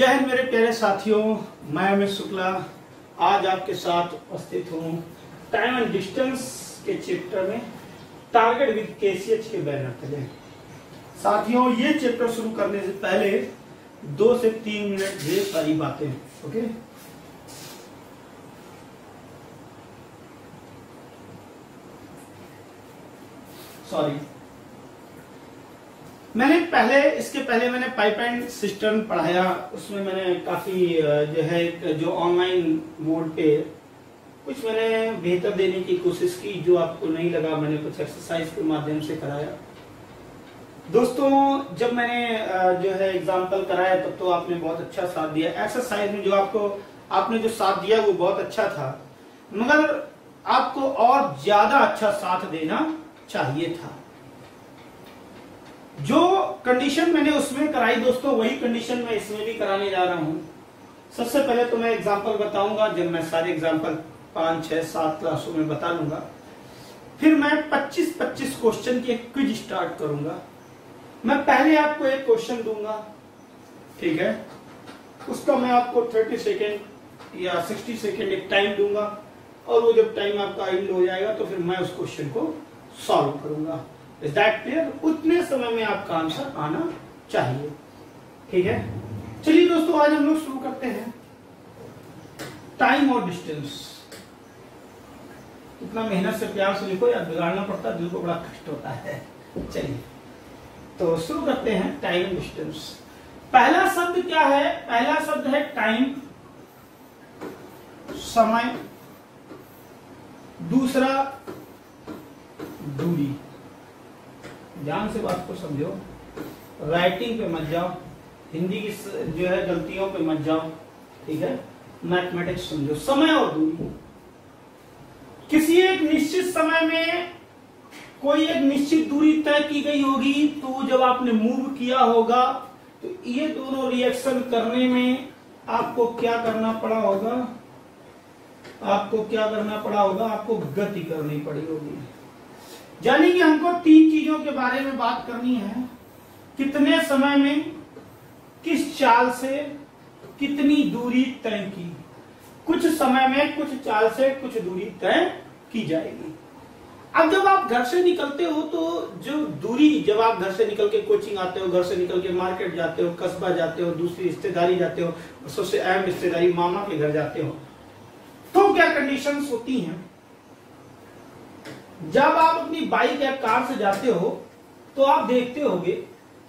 जय हिंद मेरे प्यारे साथियों, मैं अमित शुक्ला आज आपके साथ उपस्थित हूँ टाइम एंड डिस्टेंस के चैप्टर में टारगेट विद केसीएच के बैनर तले। साथियों, ये चैप्टर शुरू करने से पहले 2 से 3 मिनट ढेर सारी बातें। ओके, सॉरी, मैंने इसके पहले मैंने पाइपलाइन सिस्टम पढ़ाया। उसमें मैंने काफी जो है जो ऑनलाइन मोड पे कुछ मैंने बेहतर देने की कोशिश की। जो आपको नहीं लगा, मैंने कुछ एक्सरसाइज के माध्यम से कराया। दोस्तों, जब मैंने जो है एग्जाम्पल कराया तब तो आपने बहुत अच्छा साथ दिया। एक्सरसाइज में जो आपने जो साथ दिया वो बहुत अच्छा था, मगर आपको और ज्यादा अच्छा साथ देना चाहिए था। जो कंडीशन मैंने उसमें कराई दोस्तों, वही कंडीशन मैं इसमें भी कराने जा रहा हूं। सबसे पहले तो मैं एग्जांपल बताऊंगा। जब मैं सारे एग्जांपल 5, 6, 7 क्लासों में बता लूंगा, फिर मैं 25-25 क्वेश्चन की एक क्विज स्टार्ट करूंगा। मैं पहले आपको एक क्वेश्चन दूंगा, ठीक है, उसका मैं आपको 30 सेकेंड या 60 सेकेंड एक टाइम दूंगा, और वो जब टाइम आपका एंड हो जाएगा तो फिर मैं उस क्वेश्चन को सॉल्व करूंगा। Is that clear? उतने समय में आपका आंसर आना चाहिए, ठीक है। चलिए दोस्तों, आज हम लोग शुरू करते हैं। टाइम और डिस्टेंस। इतना मेहनत से प्यार से लिखो, या बिगाड़ना पड़ता है, दिल को बड़ा कष्ट होता है। चलिए तो शुरू करते हैं। Time and distance. पहला शब्द क्या है? पहला शब्द है टाइम, समय। दूसरा दूरी। ध्यान से बात को समझो, राइटिंग पे मत जाओ, हिंदी की जो है गलतियों पे मत जाओ, ठीक है। मैथमेटिक्स समझो। समय और दूरी। किसी एक निश्चित समय में कोई एक निश्चित दूरी तय की गई होगी, तो जब आपने मूव किया होगा तो ये दोनों रिएक्शन करने में आपको क्या करना पड़ा होगा? आपको गति करनी पड़ी होगी। यानी कि हमको 3 चीजों के बारे में बात करनी है। कितने समय में, किस चाल से, कितनी दूरी तय की। कुछ समय में, कुछ चाल से कुछ दूरी तय की जाएगी। अब जब आप घर से निकलते हो तो जो दूरी, जब आप घर से निकल के कोचिंग आते हो, घर से निकल के मार्केट जाते हो, कस्बा जाते हो, दूसरी रिश्तेदारी जाते हो, सबसे अहम रिश्तेदारी मामा के घर जाते हो, तो क्या कंडीशंस होती हैं? जब आप अपनी बाइक या कार से जाते हो तो आप देखते होगे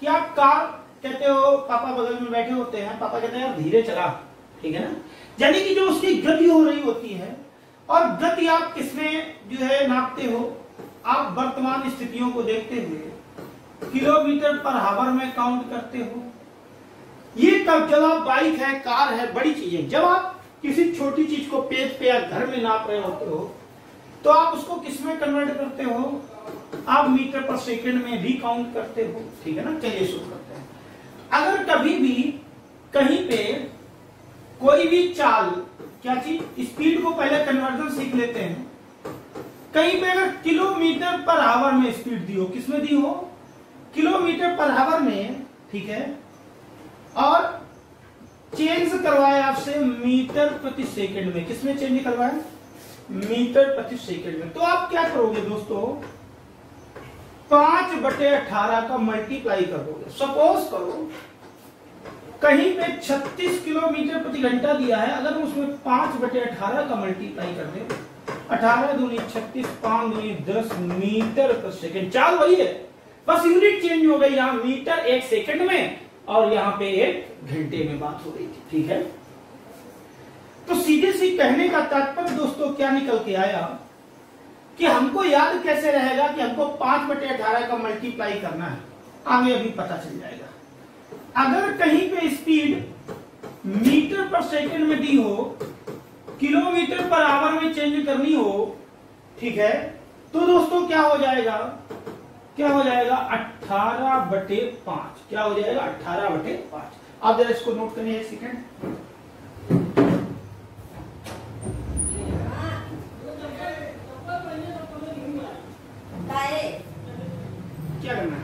कि आप कार कहते हो, पापा बगल में बैठे होते हैं, पापा कहते हैं यार धीरे चला, ठीक है ना। यानी कि जो उसकी गति हो रही होती है, और गति आप किसमें जो है नापते हो? आप वर्तमान स्थितियों को देखते हुए किलोमीटर पर आवर में काउंट करते हो। ये तब जब आप बाइक है, कार है, बड़ी चीजें। जब आप किसी छोटी चीज को पेज पे या घर में नाप रहे होते हो तो आप उसको किस में कन्वर्ट करते हो? आप मीटर पर सेकंड में भी काउंट करते हो, ठीक है ना। चलिए शुरू करते हैं। अगर कभी भी कहीं पे कोई भी चाल, क्या चीज, स्पीड को पहले कन्वर्जन सीख लेते हैं। कहीं पे अगर किलोमीटर पर आवर में स्पीड दी हो, किसमें दी हो? किलोमीटर पर आवर में, ठीक है, और चेंज करवाए आपसे मीटर प्रति सेकंड में। किसमें चेंज करवाए? मीटर प्रति सेकंड में। तो आप क्या करोगे दोस्तों? 5/18 का मल्टीप्लाई कर दोगे। सपोज करो कहीं पे 36 किलोमीटर प्रति घंटा दिया है, अगर उसमें 5/18 का मल्टीप्लाई कर दे, 18 दूनी 36, 5 दूनी 10 मीटर प्रति सेकंड। चाल वही है, बस यूनिट चेंज हो गई। यहाँ मीटर 1 सेकंड में, और यहाँ पे 1 घंटे में बात हो रही थी, ठीक है। तो सीधे सी कहने का तात्पर्य दोस्तों क्या निकल के आया कि हमको याद कैसे रहेगा कि हमको 5/18 का मल्टीप्लाई करना है? आगे अभी पता चल जाएगा। अगर कहीं पे स्पीड मीटर पर सेकंड में दी हो, किलोमीटर पर आवर में चेंज करनी हो, ठीक है, तो दोस्तों क्या हो जाएगा? 18/5। क्या हो जाएगा? 18/5। आप जरा इसको नोट करिए 1 सेकंड। क्या करना है?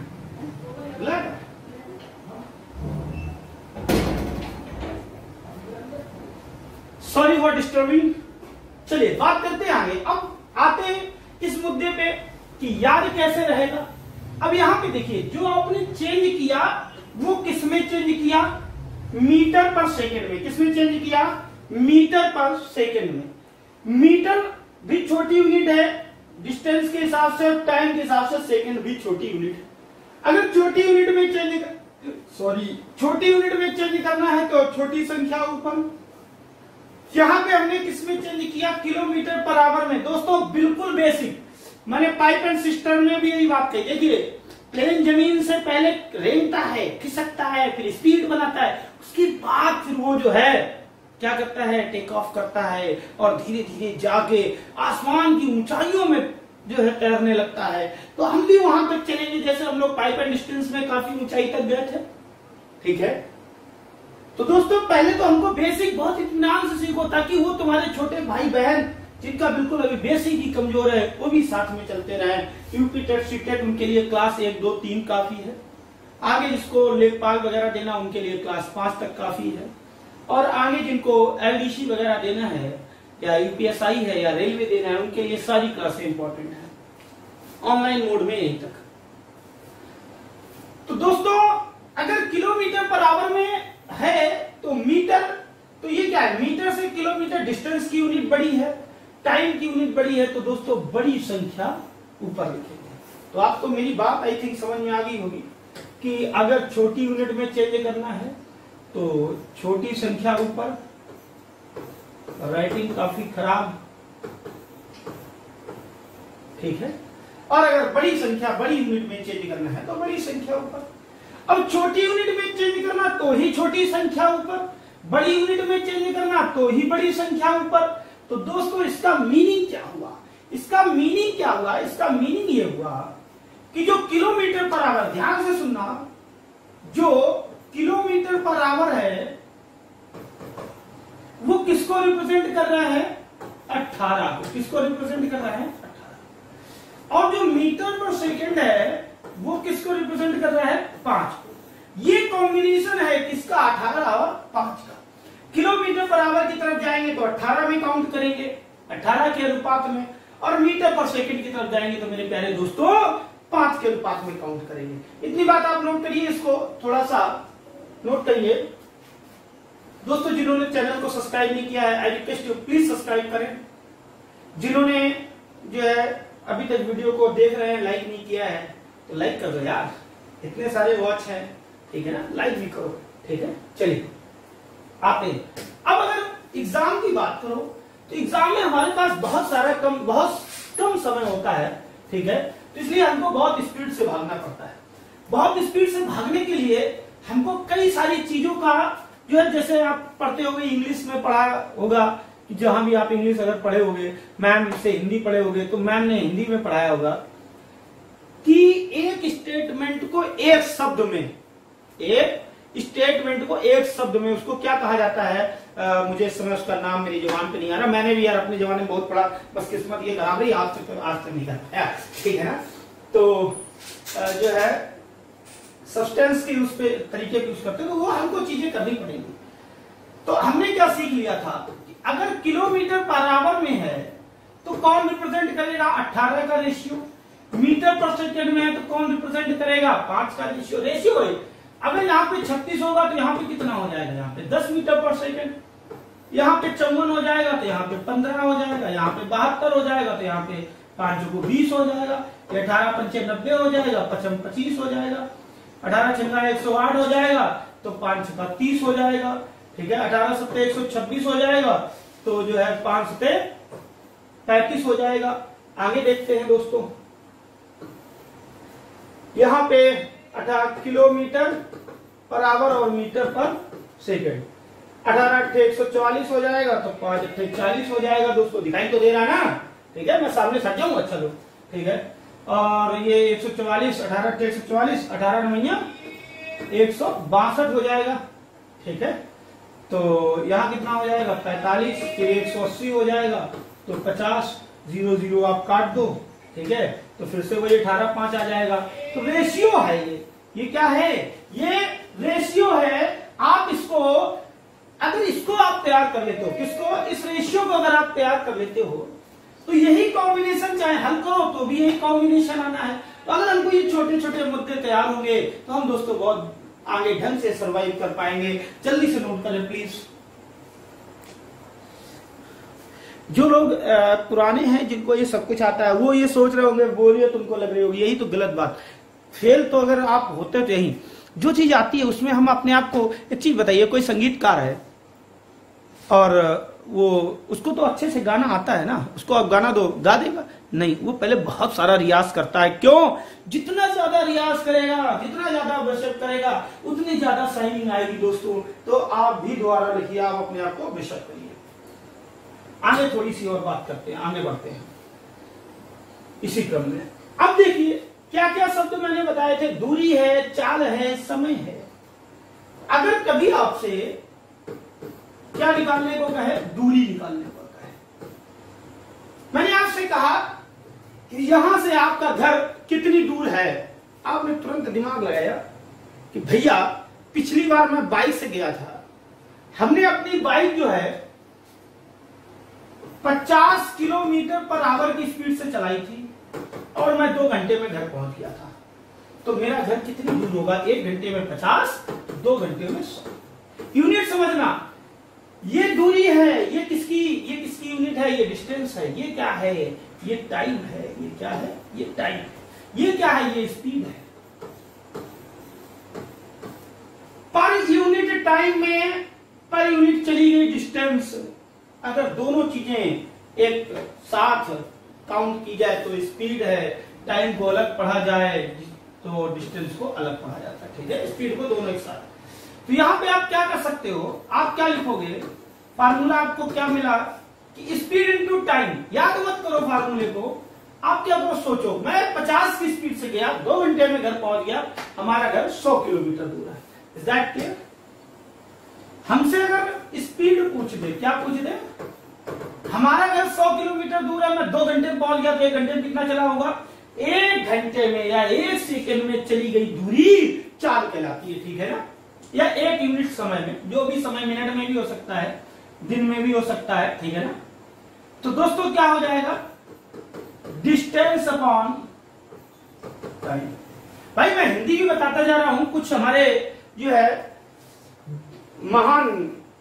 Sorry for disturbing. चलिए बात करते हैं आगे। अब आते हैं इस मुद्दे पे कि याद कैसे रहेगा। अब यहां पे देखिए, जो आपने चेंज किया वो किसमें चेंज किया? मीटर पर सेकंड में। किसमें चेंज किया? मीटर पर सेकंड में। मीटर भी छोटी यूनिट है डिस्टेंस के हिसाब से, टाइम के हिसाब से सेकंड भी छोटी यूनिट है। अगर छोटी यूनिट में चेंज करना है तो छोटी संख्या ऊपर। यहां पे हमने किसमें चेंज किया? किलोमीटर पर आवर में। दोस्तों बिल्कुल बेसिक, मैंने पाइप एंड सिस्टम में भी यही बात कही। देखिए प्लेन जमीन से पहले रेंगता है, खिसकता है, फिर स्पीड बनाता है, उसके बाद फिर वो जो है क्या करता है? टेक ऑफ करता है और धीरे धीरे जाके आसमान की ऊंचाइयों में जो है तैरने लगता है। तो हम भी वहां तक चलेंगे जैसे हम लोग पाइप एंड डिस्टेंस में काफी ऊंचाई तक गए थे। ठीक है, तो दोस्तों पहले तो हमको बेसिक बहुत इत्मीनान से सीखो, ताकि वो तुम्हारे छोटे भाई बहन जिनका बिल्कुल अभी बेसिक ही कमजोर है वो भी साथ में चलते रहे। यूपी टेट, सीटेट उनके लिए क्लास 1, 2, 3 काफी है। आगे जिसको लेखपाल वगैरह देना उनके लिए क्लास 5 तक काफी है। और आगे जिनको एलडीसी वगैरह देना है या यूपीएसआई है या रेलवे देना है उनके लिए सारी क्लासें इंपॉर्टेंट है, ऑनलाइन मोड में यही तक। तो दोस्तों अगर किलोमीटर पर आवर में है तो मीटर, तो ये क्या है? मीटर से किलोमीटर डिस्टेंस की यूनिट बड़ी है, टाइम की यूनिट बड़ी है, तो दोस्तों बड़ी संख्या ऊपर लिखेंगे। तो आपको मेरी बात आई थिंक समझ में आ गई होगी कि अगर छोटी यूनिट में चेंज करना है तो छोटी संख्या ऊपर। राइटिंग काफी खराब, ठीक है। और अगर बड़ी संख्या, बड़ी यूनिट में चेंज करना है तो बड़ी संख्या ऊपर। अब छोटी यूनिट में चेंज करना तो ही छोटी संख्या ऊपर, बड़ी यूनिट में चेंज करना तो ही बड़ी संख्या ऊपर। तो दोस्तों इसका मीनिंग क्या हुआ? इसका मीनिंग ये हुआ कि जो किलोमीटर पर आवर, ध्यान से सुनना, जो किलोमीटर पर आवर है वो किसको रिप्रेजेंट कर रहा है? 18 को। किसको रिप्रेजेंट कर रहा है? 18। और जो मीटर पर सेकंड है वो किसको रिप्रेजेंट कर रहा है? 5 को। ये कॉम्बिनेशन है किसका? 18 और 5 का। किलोमीटर पर आवर की तरफ जाएंगे तो 18 में काउंट करेंगे, 18 के अनुपात में, और मीटर पर सेकंड की तरफ जाएंगे तो मेरे प्यारे दोस्तों 5 के अनुपात में काउंट करेंगे। इतनी बात आप नोट करिए, इसको थोड़ा सा नोट करिए। दोस्तों जिन्होंने चैनल को सब्सक्राइब नहीं किया है, I request you please subscribe करें। जिन्होंने जो है अभी तक वीडियो को देख रहे हैं, लाइक नहीं किया है तो लाइक कर दो यार, इतने सारे वॉच हैं, ठीक है ना, लाइक भी करो, ठीक है। चलिए आते हैं। अब अगर एग्जाम की बात करो तो एग्जाम में हमारे पास बहुत कम समय होता है, ठीक है, तो इसलिए हमको बहुत स्पीड से भागना पड़ता है। बहुत स्पीड से भागने के लिए हमको कई सारी चीजों का जो है, जैसे आप पढ़ते होंगे, इंग्लिश में पढ़ा होगा, जहां भी आप इंग्लिश अगर पढ़े होंगे, मैम से हिंदी पढ़े होंगे तो मैम ने हिंदी में पढ़ाया होगा कि एक स्टेटमेंट को एक शब्द में, उसको क्या कहा जाता है? मुझे इस समय उसका नाम मेरी जुबान पे नहीं आ रहा, मैंने भी यार अपने जमाने में बहुत पढ़ा, बस किस्मत ये खराब रही, आज तक नहीं कर पाया, ठीक है ना। तो जो है सब्सटेंस के उस पे तरीके यूज करते हैं, तो वो हमको चीजें करनी पड़ेगी। तो हमने क्या सीख लिया था, अगर किलोमीटर पर आवर में है तो कौन रिप्रेजेंट करेगा? 18 का रेशियो। मीटर पर सेकंड में है तो कौन रिप्रेजेंट करेगा? 5 का रेशियो है। अगर यहाँ पे 36 होगा तो यहाँ पे कितना हो जाएगा? यहाँ पे 10 मीटर पर सेकंड। यहाँ पे 54 हो जाएगा तो यहाँ पे 15 हो जाएगा, यहाँ पे 72 हो जाएगा तो यहाँ पे 5 को 20 हो जाएगा, 18 पंचे 90 हो जाएगा, 55 25 हो जाएगा, 18 छंगा 108 हो जाएगा तो 5 छक्का 30 हो जाएगा, ठीक है। 18 सत्ते 126 हो जाएगा तो जो है 5 सत्ते 35 हो जाएगा। आगे देखते हैं दोस्तों, यहाँ पे 18 किलोमीटर पर आवर और मीटर पर सेकंड, 18 अट्ठे 144 हो जाएगा तो 5 अट्ठे 40 हो जाएगा। दोस्तों दिखाई तो दे रहा है ना, ठीक है, मैं सामने सट जाऊंगा, चलो ठीक है। और ये 144, 18 अट्ठे 144, 18 नवैया 162 हो जाएगा, ठीक है। तो यहाँ कितना हो जाएगा? 45, फिर 180 हो जाएगा तो 50, 0 0 आप काट दो, ठीक है, तो फिर से वही 18 5 आ जाएगा। तो रेशियो है ये क्या है? ये रेशियो है। आप इसको अगर इसको आप तैयार कर लेते हो, किसको, इस रेशियो को अगर आप तैयार कर लेते हो, तो यही कॉम्बिनेशन चाहे हल करो तो भी यही कॉम्बिनेशन आना है। तो अगर हमको ये छोटे छोटे मुद्दे तैयार होंगे तो हम दोस्तों बहुत आगे ढंग से सरवाइव कर पाएंगे। जल्दी से नोट करें प्लीज। जो लोग पुराने हैं, जिनको ये सब कुछ आता है, वो ये सोच रहे होंगे बोरियत तुमको लग रही होगी, यही तो गलत बात। फेल तो अगर आप होते तो यही, जो चीज आती है उसमें हम अपने आप को, एक चीज बताइए, कोई संगीतकार है और वो, उसको तो अच्छे से गाना आता है ना, उसको आप गाना दो, गा देगा? नहीं, वो पहले बहुत सारा रियाज करता है। क्यों? जितना ज्यादा रियाज करेगा, जितना ज्यादा ब्रशअप करेगा, उतनी ज्यादा शाइनिंग आएगी दोस्तों। तो आप भी दोबारा लिखिए, आप अपने आप को ब्रशअप करिए। आगे थोड़ी सी और बात करते हैं, आगे बढ़ते हैं इसी क्रम में। अब देखिए क्या क्या शब्द मैंने बताए थे, दूरी है, चाल है, समय है। अगर कभी आपसे क्या निकालने को कहे, दूरी निकालने को कहे, मैंने आपसे कहा कि यहां से आपका घर कितनी दूर है, आपने तुरंत दिमाग लगाया कि भैया पिछली बार मैं बाइक से गया था, हमने अपनी बाइक जो है 50 किलोमीटर पर आवर की स्पीड से चलाई थी और मैं 2 घंटे में घर पहुंच गया था। तो मेरा घर कितनी दूर होगा? 1 घंटे में 50, 2 घंटे में 100। यूनिट समझना, ये दूरी है, ये किसकी यूनिट है? ये डिस्टेंस है। ये क्या है? ये टाइम है। ये क्या है? ये टाइम है। ये क्या है? ये स्पीड है। पर यूनिट टाइम में पर यूनिट चली गई डिस्टेंस। अगर दोनों चीजें एक साथ काउंट की जाए तो स्पीड है, टाइम को अलग पढ़ा जाए तो डिस्टेंस को अलग पढ़ा जाता है। ठीक है, स्पीड को दोनों एक साथ। तो यहां पे आप क्या कर सकते हो, आप क्या लिखोगे, फार्मूला आपको क्या मिला कि स्पीड इनटू टाइम। याद मत करो फार्मूले को, आप क्या करो, सोचो मैं 50 की स्पीड से गया, 2 घंटे में घर पहुंच गया, हमारा घर 100 किलोमीटर दूर है। Is that clear? हमसे अगर स्पीड पूछ दे, क्या पूछ दे, हमारा घर 100 किलोमीटर दूर है, मैं 2 घंटे में पहुंच गया, तो 1 घंटे में कितना चला होगा? 1 घंटे में या 1 सेकेंड में चली गई दूरी चाल कहलाती है। ठीक है ना? या 1 यूनिट समय में, जो भी समय मिनट में भी हो सकता है, दिन में भी हो सकता है। ठीक है ना? तो दोस्तों क्या हो जाएगा, डिस्टेंस अपॉन टाइम। भाई मैं हिंदी भी बताता जा रहा हूं, कुछ हमारे जो है महान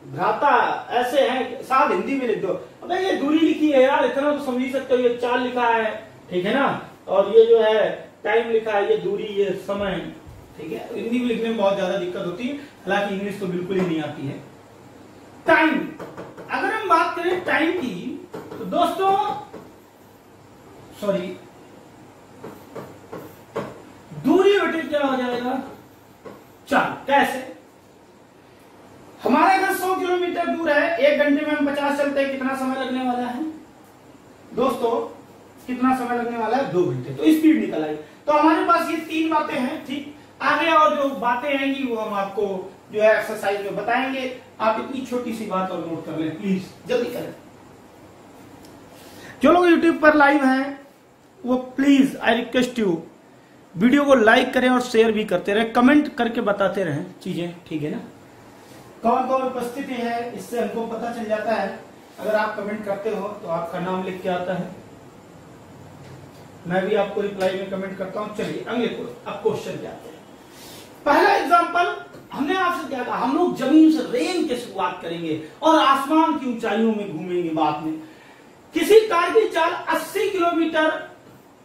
भ्राता ऐसे हैं, साथ हिंदी में लिख दो। अबे ये दूरी लिखी है यार, इतना तो समझ ही सकते हो, ये चाल लिखा है। ठीक है ना? और ये जो है टाइम लिखा है, ये दूरी, ये समय। ठीक है, हिंदी में लिखने में बहुत ज्यादा दिक्कत होती है, हालांकि इंग्लिश तो बिल्कुल ही नहीं आती है। टाइम, अगर हम बात करें टाइम की, तो दोस्तों सॉरी, दूरी बटे क्या हो जाएगा, चाल। कैसे? हमारा घर 100 किलोमीटर दूर है, 1 घंटे में हम 50 चलते हैं, कितना समय लगने वाला है दोस्तों? कितना समय लगने वाला है? 2 घंटे। तो स्पीड निकल आई। तो हमारे पास ये 3 बातें हैं। ठीक, आगे और जो बातें आएंगी वो हम आपको जो है एक्सरसाइज में बताएंगे। आप इतनी छोटी सी बात और नोट कर लें प्लीज, जल्दी करें। जो लोग यूट्यूब पर लाइव हैं वो please I request you, video को लाइक करें और शेयर भी करते रहें, कमेंट करके बताते रहें चीजें। ठीक है ना? कौन कौन उपस्थिति है इससे हमको पता चल जाता है। अगर आप कमेंट करते हो तो आपका नाम लिख के आता है, मैं भी आपको रिप्लाई में कमेंट करता हूं। चलिए अगले को अब क्वेश्चन क्या है। पहला एग्जांपल हमने आपसे क्या कहा, हम लोग जमीन से रेंज की शुरुआत करेंगे और आसमान की ऊंचाइयों में घूमेंगे। बाद में किसी कार की चाल 80 किलोमीटर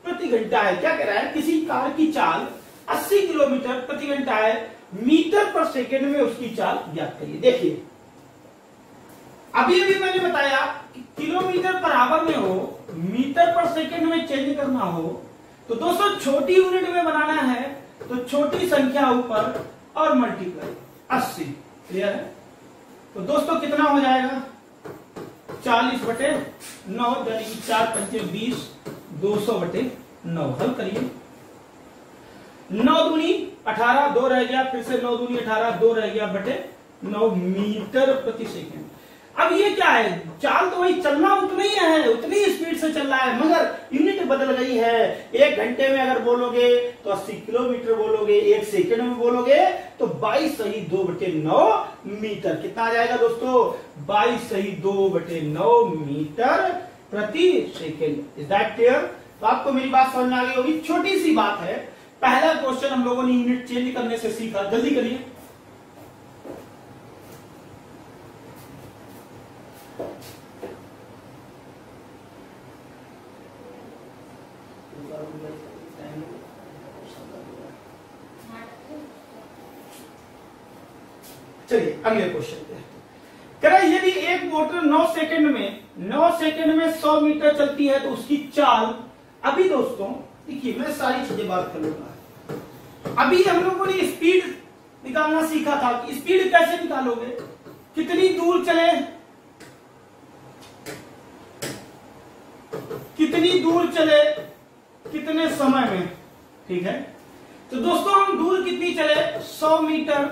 प्रति घंटा है। क्या कह रहा है, किसी कार की चाल 80 किलोमीटर प्रति घंटा है, मीटर पर सेकेंड में उसकी चाल ज्ञात करिए। देखिए अभी अभी मैंने बताया कि किलोमीटर पर आवर में हो, मीटर पर सेकेंड में चेंज करना हो, तो दोस्तों छोटी यूनिट में बनाना है तो छोटी संख्या ऊपर और मल्टीप्लाई 80। क्लियर है? तो दोस्तों कितना हो जाएगा, 40/9, यानी कि 4 पंचे 20, 200/9। हल करिए। 9 दूनी 18, 2 रह गया, फिर से 9 दूनी 18, 2 रह गया बटे 9 मीटर प्रति सेकेंड। अब ये क्या है, चाल तो वही चलना उतना ही है, उतनी स्पीड से चल रहा है, मगर यूनिट बदल गई है। 1 घंटे में अगर बोलोगे तो 80 किलोमीटर बोलोगे, 1 सेकंड में बोलोगे तो 22 सही 2/9 मीटर। कितना आ जाएगा दोस्तों, 22 सही 2/9 मीटर प्रति सेकेंड। Is that clear? तो आपको मेरी बात समझ में आ गई होगी। छोटी सी बात है, पहला क्वेश्चन हम लोगों ने यूनिट चेंज करने से सीखा, जल्दी करिए। चलिए अगले क्वेश्चन पे कह रहा है, यदि एक मोटर 9 सेकंड में 100 मीटर चलती है तो उसकी चाल, अभी दोस्तों देखिए मैं सारी चीजें बात कर लूंगा। अभी हम लोगों ने स्पीड निकालना सीखा था कि स्पीड कैसे निकालोगे, कितनी दूर चले, कितने समय में, ठीक है। तो दोस्तों हम दूर कितनी चले, 100 मीटर,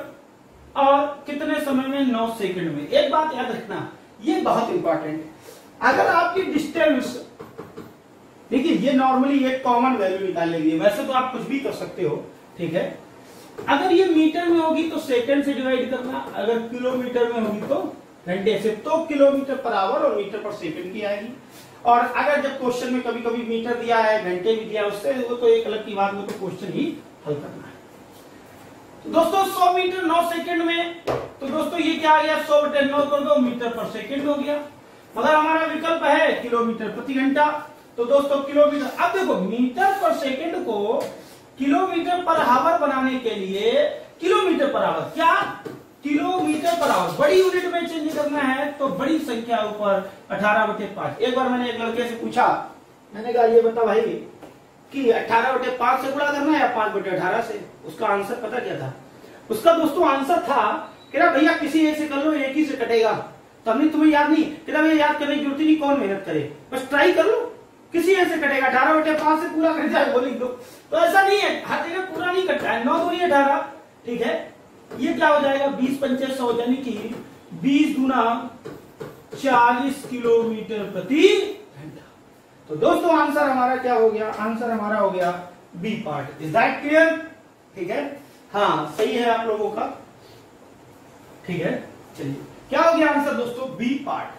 और कितने समय में, 9 सेकंड में। एक बात याद रखना, ये बहुत इंपॉर्टेंट है। अगर आपकी डिस्टेंस, देखिए ये नॉर्मली एक कॉमन वैल्यू निकालने के लिए, वैसे तो आप कुछ भी कर सकते हो, ठीक है। अगर ये मीटर में होगी तो सेकंड से डिवाइड करना, अगर किलोमीटर में होगी तो घंटे से, तो किलोमीटर पर आवर और मीटर पर सेकंड की आएगी। और अगर जब क्वेश्चन में कभी कभी मीटर दिया है, घंटे भी दिया, उससे वो तो एक अलग की बात, वो तो क्वेश्चन ही हल करना है। तो दोस्तों 100 मीटर 9 सेकंड में, तो दोस्तों ये क्या आ गया, 100/9 कर दो, मीटर पर सेकंड हो गया। मगर हमारा विकल्प है किलोमीटर प्रति घंटा, तो दोस्तों किलोमीटर। अब देखो मीटर पर सेकंड को किलोमीटर पर आवर बनाने के लिए, किलोमीटर पर आवर क्या, किलोमीटर पर आवर बड़ी यूनिट में चेंज करना है, तो बड़ी संख्या ऊपर 18/5। एक बार मैंने एक लड़के से पूछा, मैंने कहा ये बता भाई कि 18/5 से गुणा करना है या 5/18 से। उसका आंसर पता क्या था, उसका दोस्तों आंसर था कि भैया किसी एक से कर लो, एक ही से कटेगा। तो हमने तुम्हें याद नहीं, कि भैया याद करने की जरूरत नहीं, कौन मेहनत करे, बस ट्राई कर लो, किसी एक से कटेगा। 18/5 से पूरा कट जाए, वो लिख दो। तो ऐसा नहीं है, हर जगह पूरा नहीं कटता है, 9 दूनी 18, ठीक है। ये क्या हो जाएगा, 20×5 100, यानी कि 20 गुना 40 किलोमीटर प्रति घंटा। तो दोस्तों आंसर हमारा क्या हो गया, आंसर हमारा हो गया b part. Is that clear? ठीक है, हाँ सही है आप लोगों का, ठीक है। चलिए क्या हो गया आंसर दोस्तों, बी पार्ट।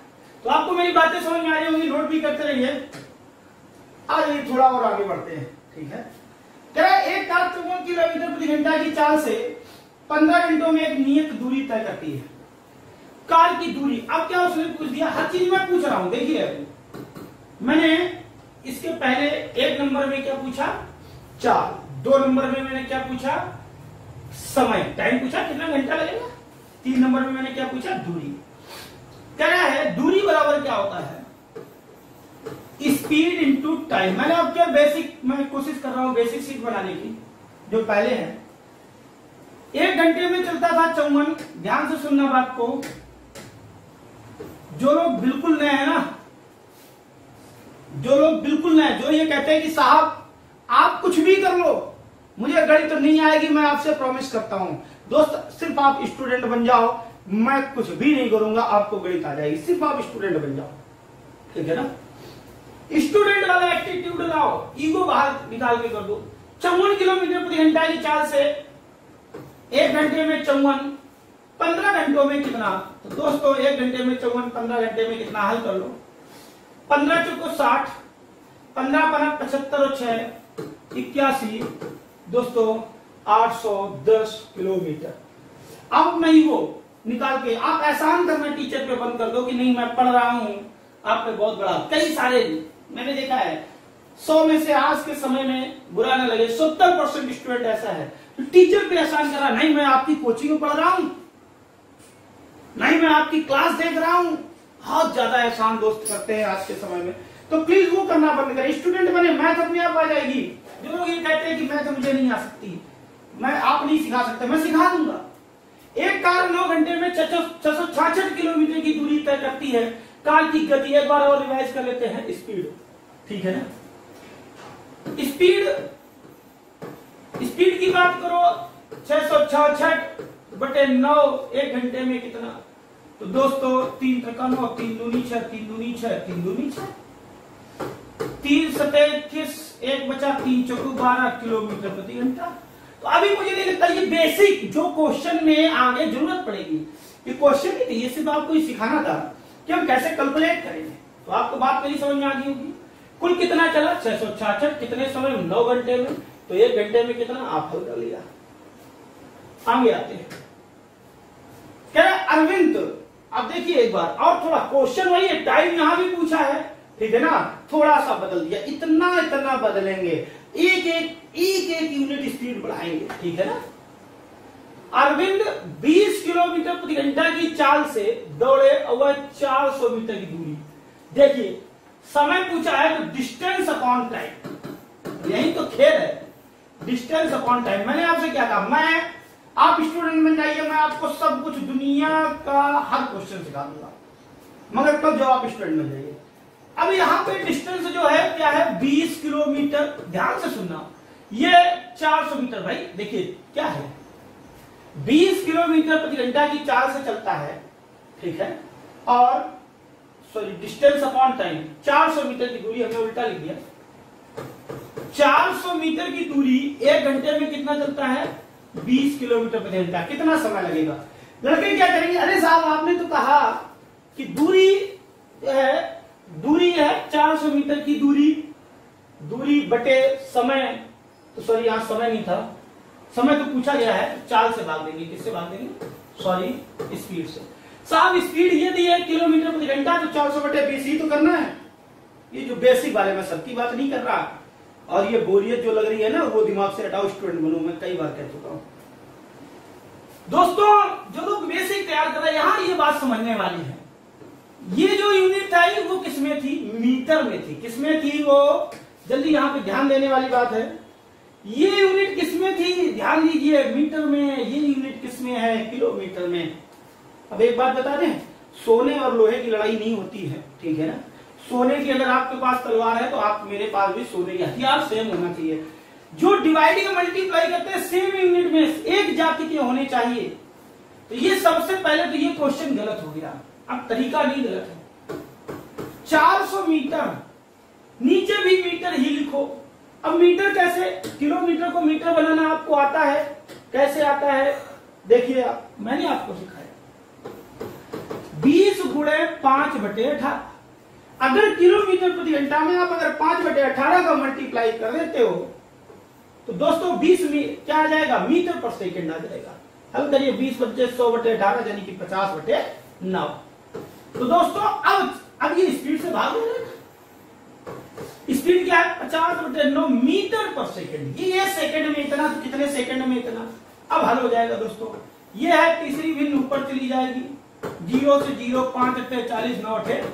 तो आपको मेरी बातें समझ में आ रही होंगी, नोट भी करते रहिए। आइए थोड़ा और आगे बढ़ते हैं, ठीक है। कह रहा है, एक कार 54 किलोमीटर प्रति घंटा की चाल से 15 घंटों में एक नियत दूरी तय करती है। कार की दूरी, अब क्या उसने पूछ दिया, हर चीज मैं पूछ रहा हूं। देखिए मैंने इसके पहले 1 नंबर में क्या पूछा, चाल, 2 नंबर में मैंने क्या पूछा, समय, टाइम पूछा कितना घंटा लगेगा, 3 नंबर में मैंने क्या पूछा, दूरी। कह रहा है दूरी बराबर क्या होता है, स्पीड इंटू टाइम। मैंने अब क्या बेसिक, मैं कोशिश कर रहा हूं बेसिक सीट बनाने की, जो पहले है। 1 घंटे में चलता था 54, ध्यान से सुनना बात को, जो लोग बिल्कुल नए हैं ना, जो लोग बिल्कुल नए, जो ये कहते हैं कि साहब आप कुछ भी कर लो, मुझे गणित तो नहीं आएगी, मैं आपसे प्रॉमिस करता हूं दोस्त, सिर्फ आप स्टूडेंट बन जाओ, मैं कुछ भी नहीं करूंगा, आपको गणित आ जाएगी, सिर्फ आप स्टूडेंट बन जाओ, ठीक है ना। स्टूडेंट वाला एटीट्यूड लाओ, ईगो बाहर निकाल के कर दो। 54 किलोमीटर प्रति घंटा की चाल से 1 घंटे में 54, 15 घंटों में कितना, तो दोस्तों 1 घंटे में 54, 15 घंटे में कितना, हल कर लो। 15 चौको 60, 15 पना 75 और 6 81, दोस्तों 810 किलोमीटर। अब नहीं वो निकाल के आप एहसान करना टीचर पे बंद कर दो कि नहीं मैं पढ़ रहा हूं, आप पे बहुत बड़ा। कई सारे मैंने देखा है, 100 में से आज के समय में बुरा ना लगे 70% स्टूडेंट ऐसा है, तो टीचर पे एहसान कर रहा, नहीं मैं आपकी कोचिंग में पढ़ रहा हूं, नहीं मैं आपकी क्लास देख रहा हूं। बहुत ज्यादा एहसान दोस्त करते हैं आज के समय में, तो प्लीज वो करना बंद करें। स्टूडेंट बने, मैथ अपने आप आ जाएगी। जो लोग ये कहते हैं कि मैथ मुझे नहीं आ सकती, मैं आप नहीं सिखा सकते, मैं सिखा दूंगा। एक कार 9 घंटे में 666 किलोमीटर की दूरी तय करती है। कार की गति, एक बार और रिवाइज कर लेते हैं, स्पीड, ठीक है ना। स्पीड की बात करो, 666/9, 1 घंटे में कितना, तो दोस्तों 3 त्रिका 9, 3 दूनी 6, 3 दूनी 6, 3 दूनी 6, 3 सतह 21, 1 बचा 3 चौको 12 किलोमीटर प्रति घंटा। तो अभी मुझे नहीं लगता ये बेसिक जो क्वेश्चन में आगे जरूरत पड़ेगी, ये क्वेश्चन नहीं थी, ये सिर्फ आपको ही सिखाना था कि हम कैसे कैलकुलेट करेंगे। तो आपको बात मेरी समझ में आ गई होगी। कुल कितना चला 666, कितने समय में 9 घंटे में, तो 1 घंटे में कितना आप हल कर लिया। आगे आते हैं क्या अरविंद, अब देखिए एक बार और थोड़ा क्वेश्चन वही है, टाइम यहां भी पूछा है, ठीक है ना, थोड़ा सा बदल दिया, इतना बदलेंगे, एक यूनिट स्पीड बढ़ाएंगे, ठीक है ना। अरविंद 20 किलोमीटर प्रति घंटा की चाल से दौड़े और वह 400 मीटर की दूरी। देखिए समय पूछा है तो डिस्टेंस अपॉन टाइम, यही तो खेल है, डिस्टेंस अपॉन टाइम। मैंने आपसे क्या कहा, आप स्टूडेंट बन जाइए, मैं आपको सब कुछ दुनिया का हर क्वेश्चन सिखा दूंगा, मगर तब जब आप स्टूडेंट बन जाइए। अब यहाँ पे डिस्टेंस जो है क्या है 20 किलोमीटर, ध्यान से सुनना, ये 400 मीटर। भाई देखिए क्या है 20 किलोमीटर प्रति घंटा की चाल से चलता है, ठीक है, और sorry distance upon time 400 metre की दूरी, हमने उल्टा लिख दिया। 400 मीटर की दूरी 1 घंटे में कितना चलता है 20 किलोमीटर प्रति घंटा, कितना समय लगेगा। लड़के क्या करेंगे, अरे साहब आपने तो कहा कि दूरी है 400 मीटर की दूरी बटे समय, तो सॉरी यहां समय नहीं था, समय तो पूछा गया है, चाल से भाग देंगे, किससे भाग देंगे, सॉरी स्पीड से। साहब स्पीड ये दी है किलोमीटर प्रति घंटा, तो 400 बटे 20 ही तो करना है। ये जो बेसिक वाले में सबकी बात नहीं कर रहा, और ये बोरियत जो लग रही है ना वो दिमाग से हटाओ, स्टूडेंट बनूं, मैं कई बार कह चुका हूं। दोस्तों जो लोग बेसिक तैयार कर रहे हैं यहां ये बात समझने वाली है, ये जो यूनिट आई वो किसमें थी, मीटर में थी। किसमें थी वो, जल्दी यहां पे ध्यान देने वाली बात है, ये यूनिट किसमें थी, ध्यान दीजिए, मीटर में। ये यूनिट किसमें है, किलोमीटर में। अब एक बात बता दें, सोने और लोहे की लड़ाई नहीं होती है, ठीक है ना। सोने की अगर आपके पास तलवार है तो आप मेरे पास भी सोने की हथियार सेम होना चाहिए। जो डिवाइडिंग मल्टीप्लाई करते हैं सेम यूनिट में एक जाति के होने चाहिए। तो ये सबसे पहले तो ये क्वेश्चन गलत हो गया, अब तरीका नहीं गलत है। 400 मीटर, नीचे भी मीटर ही लिखो। अब मीटर कैसे, किलोमीटर को मीटर बनाना आपको आता है, कैसे आता है देखिए, मैंने आपको सिखाया 20 गुणे 5/18। अगर किलोमीटर प्रति घंटा में आप अगर 5/18 का मल्टीप्लाई कर देते हो तो दोस्तों 20 में क्या आ जाएगा, मीटर पर सेकंड आ जाएगा। हल करिए 20 बच्चे 100/18 यानी कि 50/9। तो दोस्तों अब ये स्पीड से भाग जाएगा। स्पीड क्या है 50/9 मीटर पर सेकंड। ये सेकंड में इतना, तो कितने सेकंड में इतना। अब हल हो जाएगा दोस्तों। ये है तीसरी भिन्न ऊपर चली जाएगी, 0 से 0 5 8 40 9 8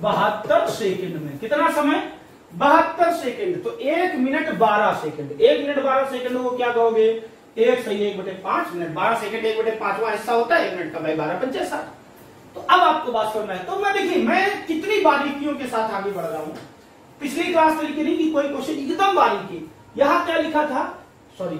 72 सेकंड में। कितना समय 72 सेकंड। तो 1 मिनट 12 सेकंड। 1 मिनट 12 सेकंड को क्या कहोगे, 1 सही 1/5 मिनट। 12 सेकंड 1/5वां हिस्सा होता है 1 मिनट का, भाई 12 5 60। तो अब आपको बात समझ में। तो मैं देखिए मैं कितनी बारीकियों के साथ आगे बढ़ रहा हूं। पिछली क्लास तरीके नहीं की कोई क्वेश्चन एकदम बारीकी। यहां क्या लिखा था, सॉरी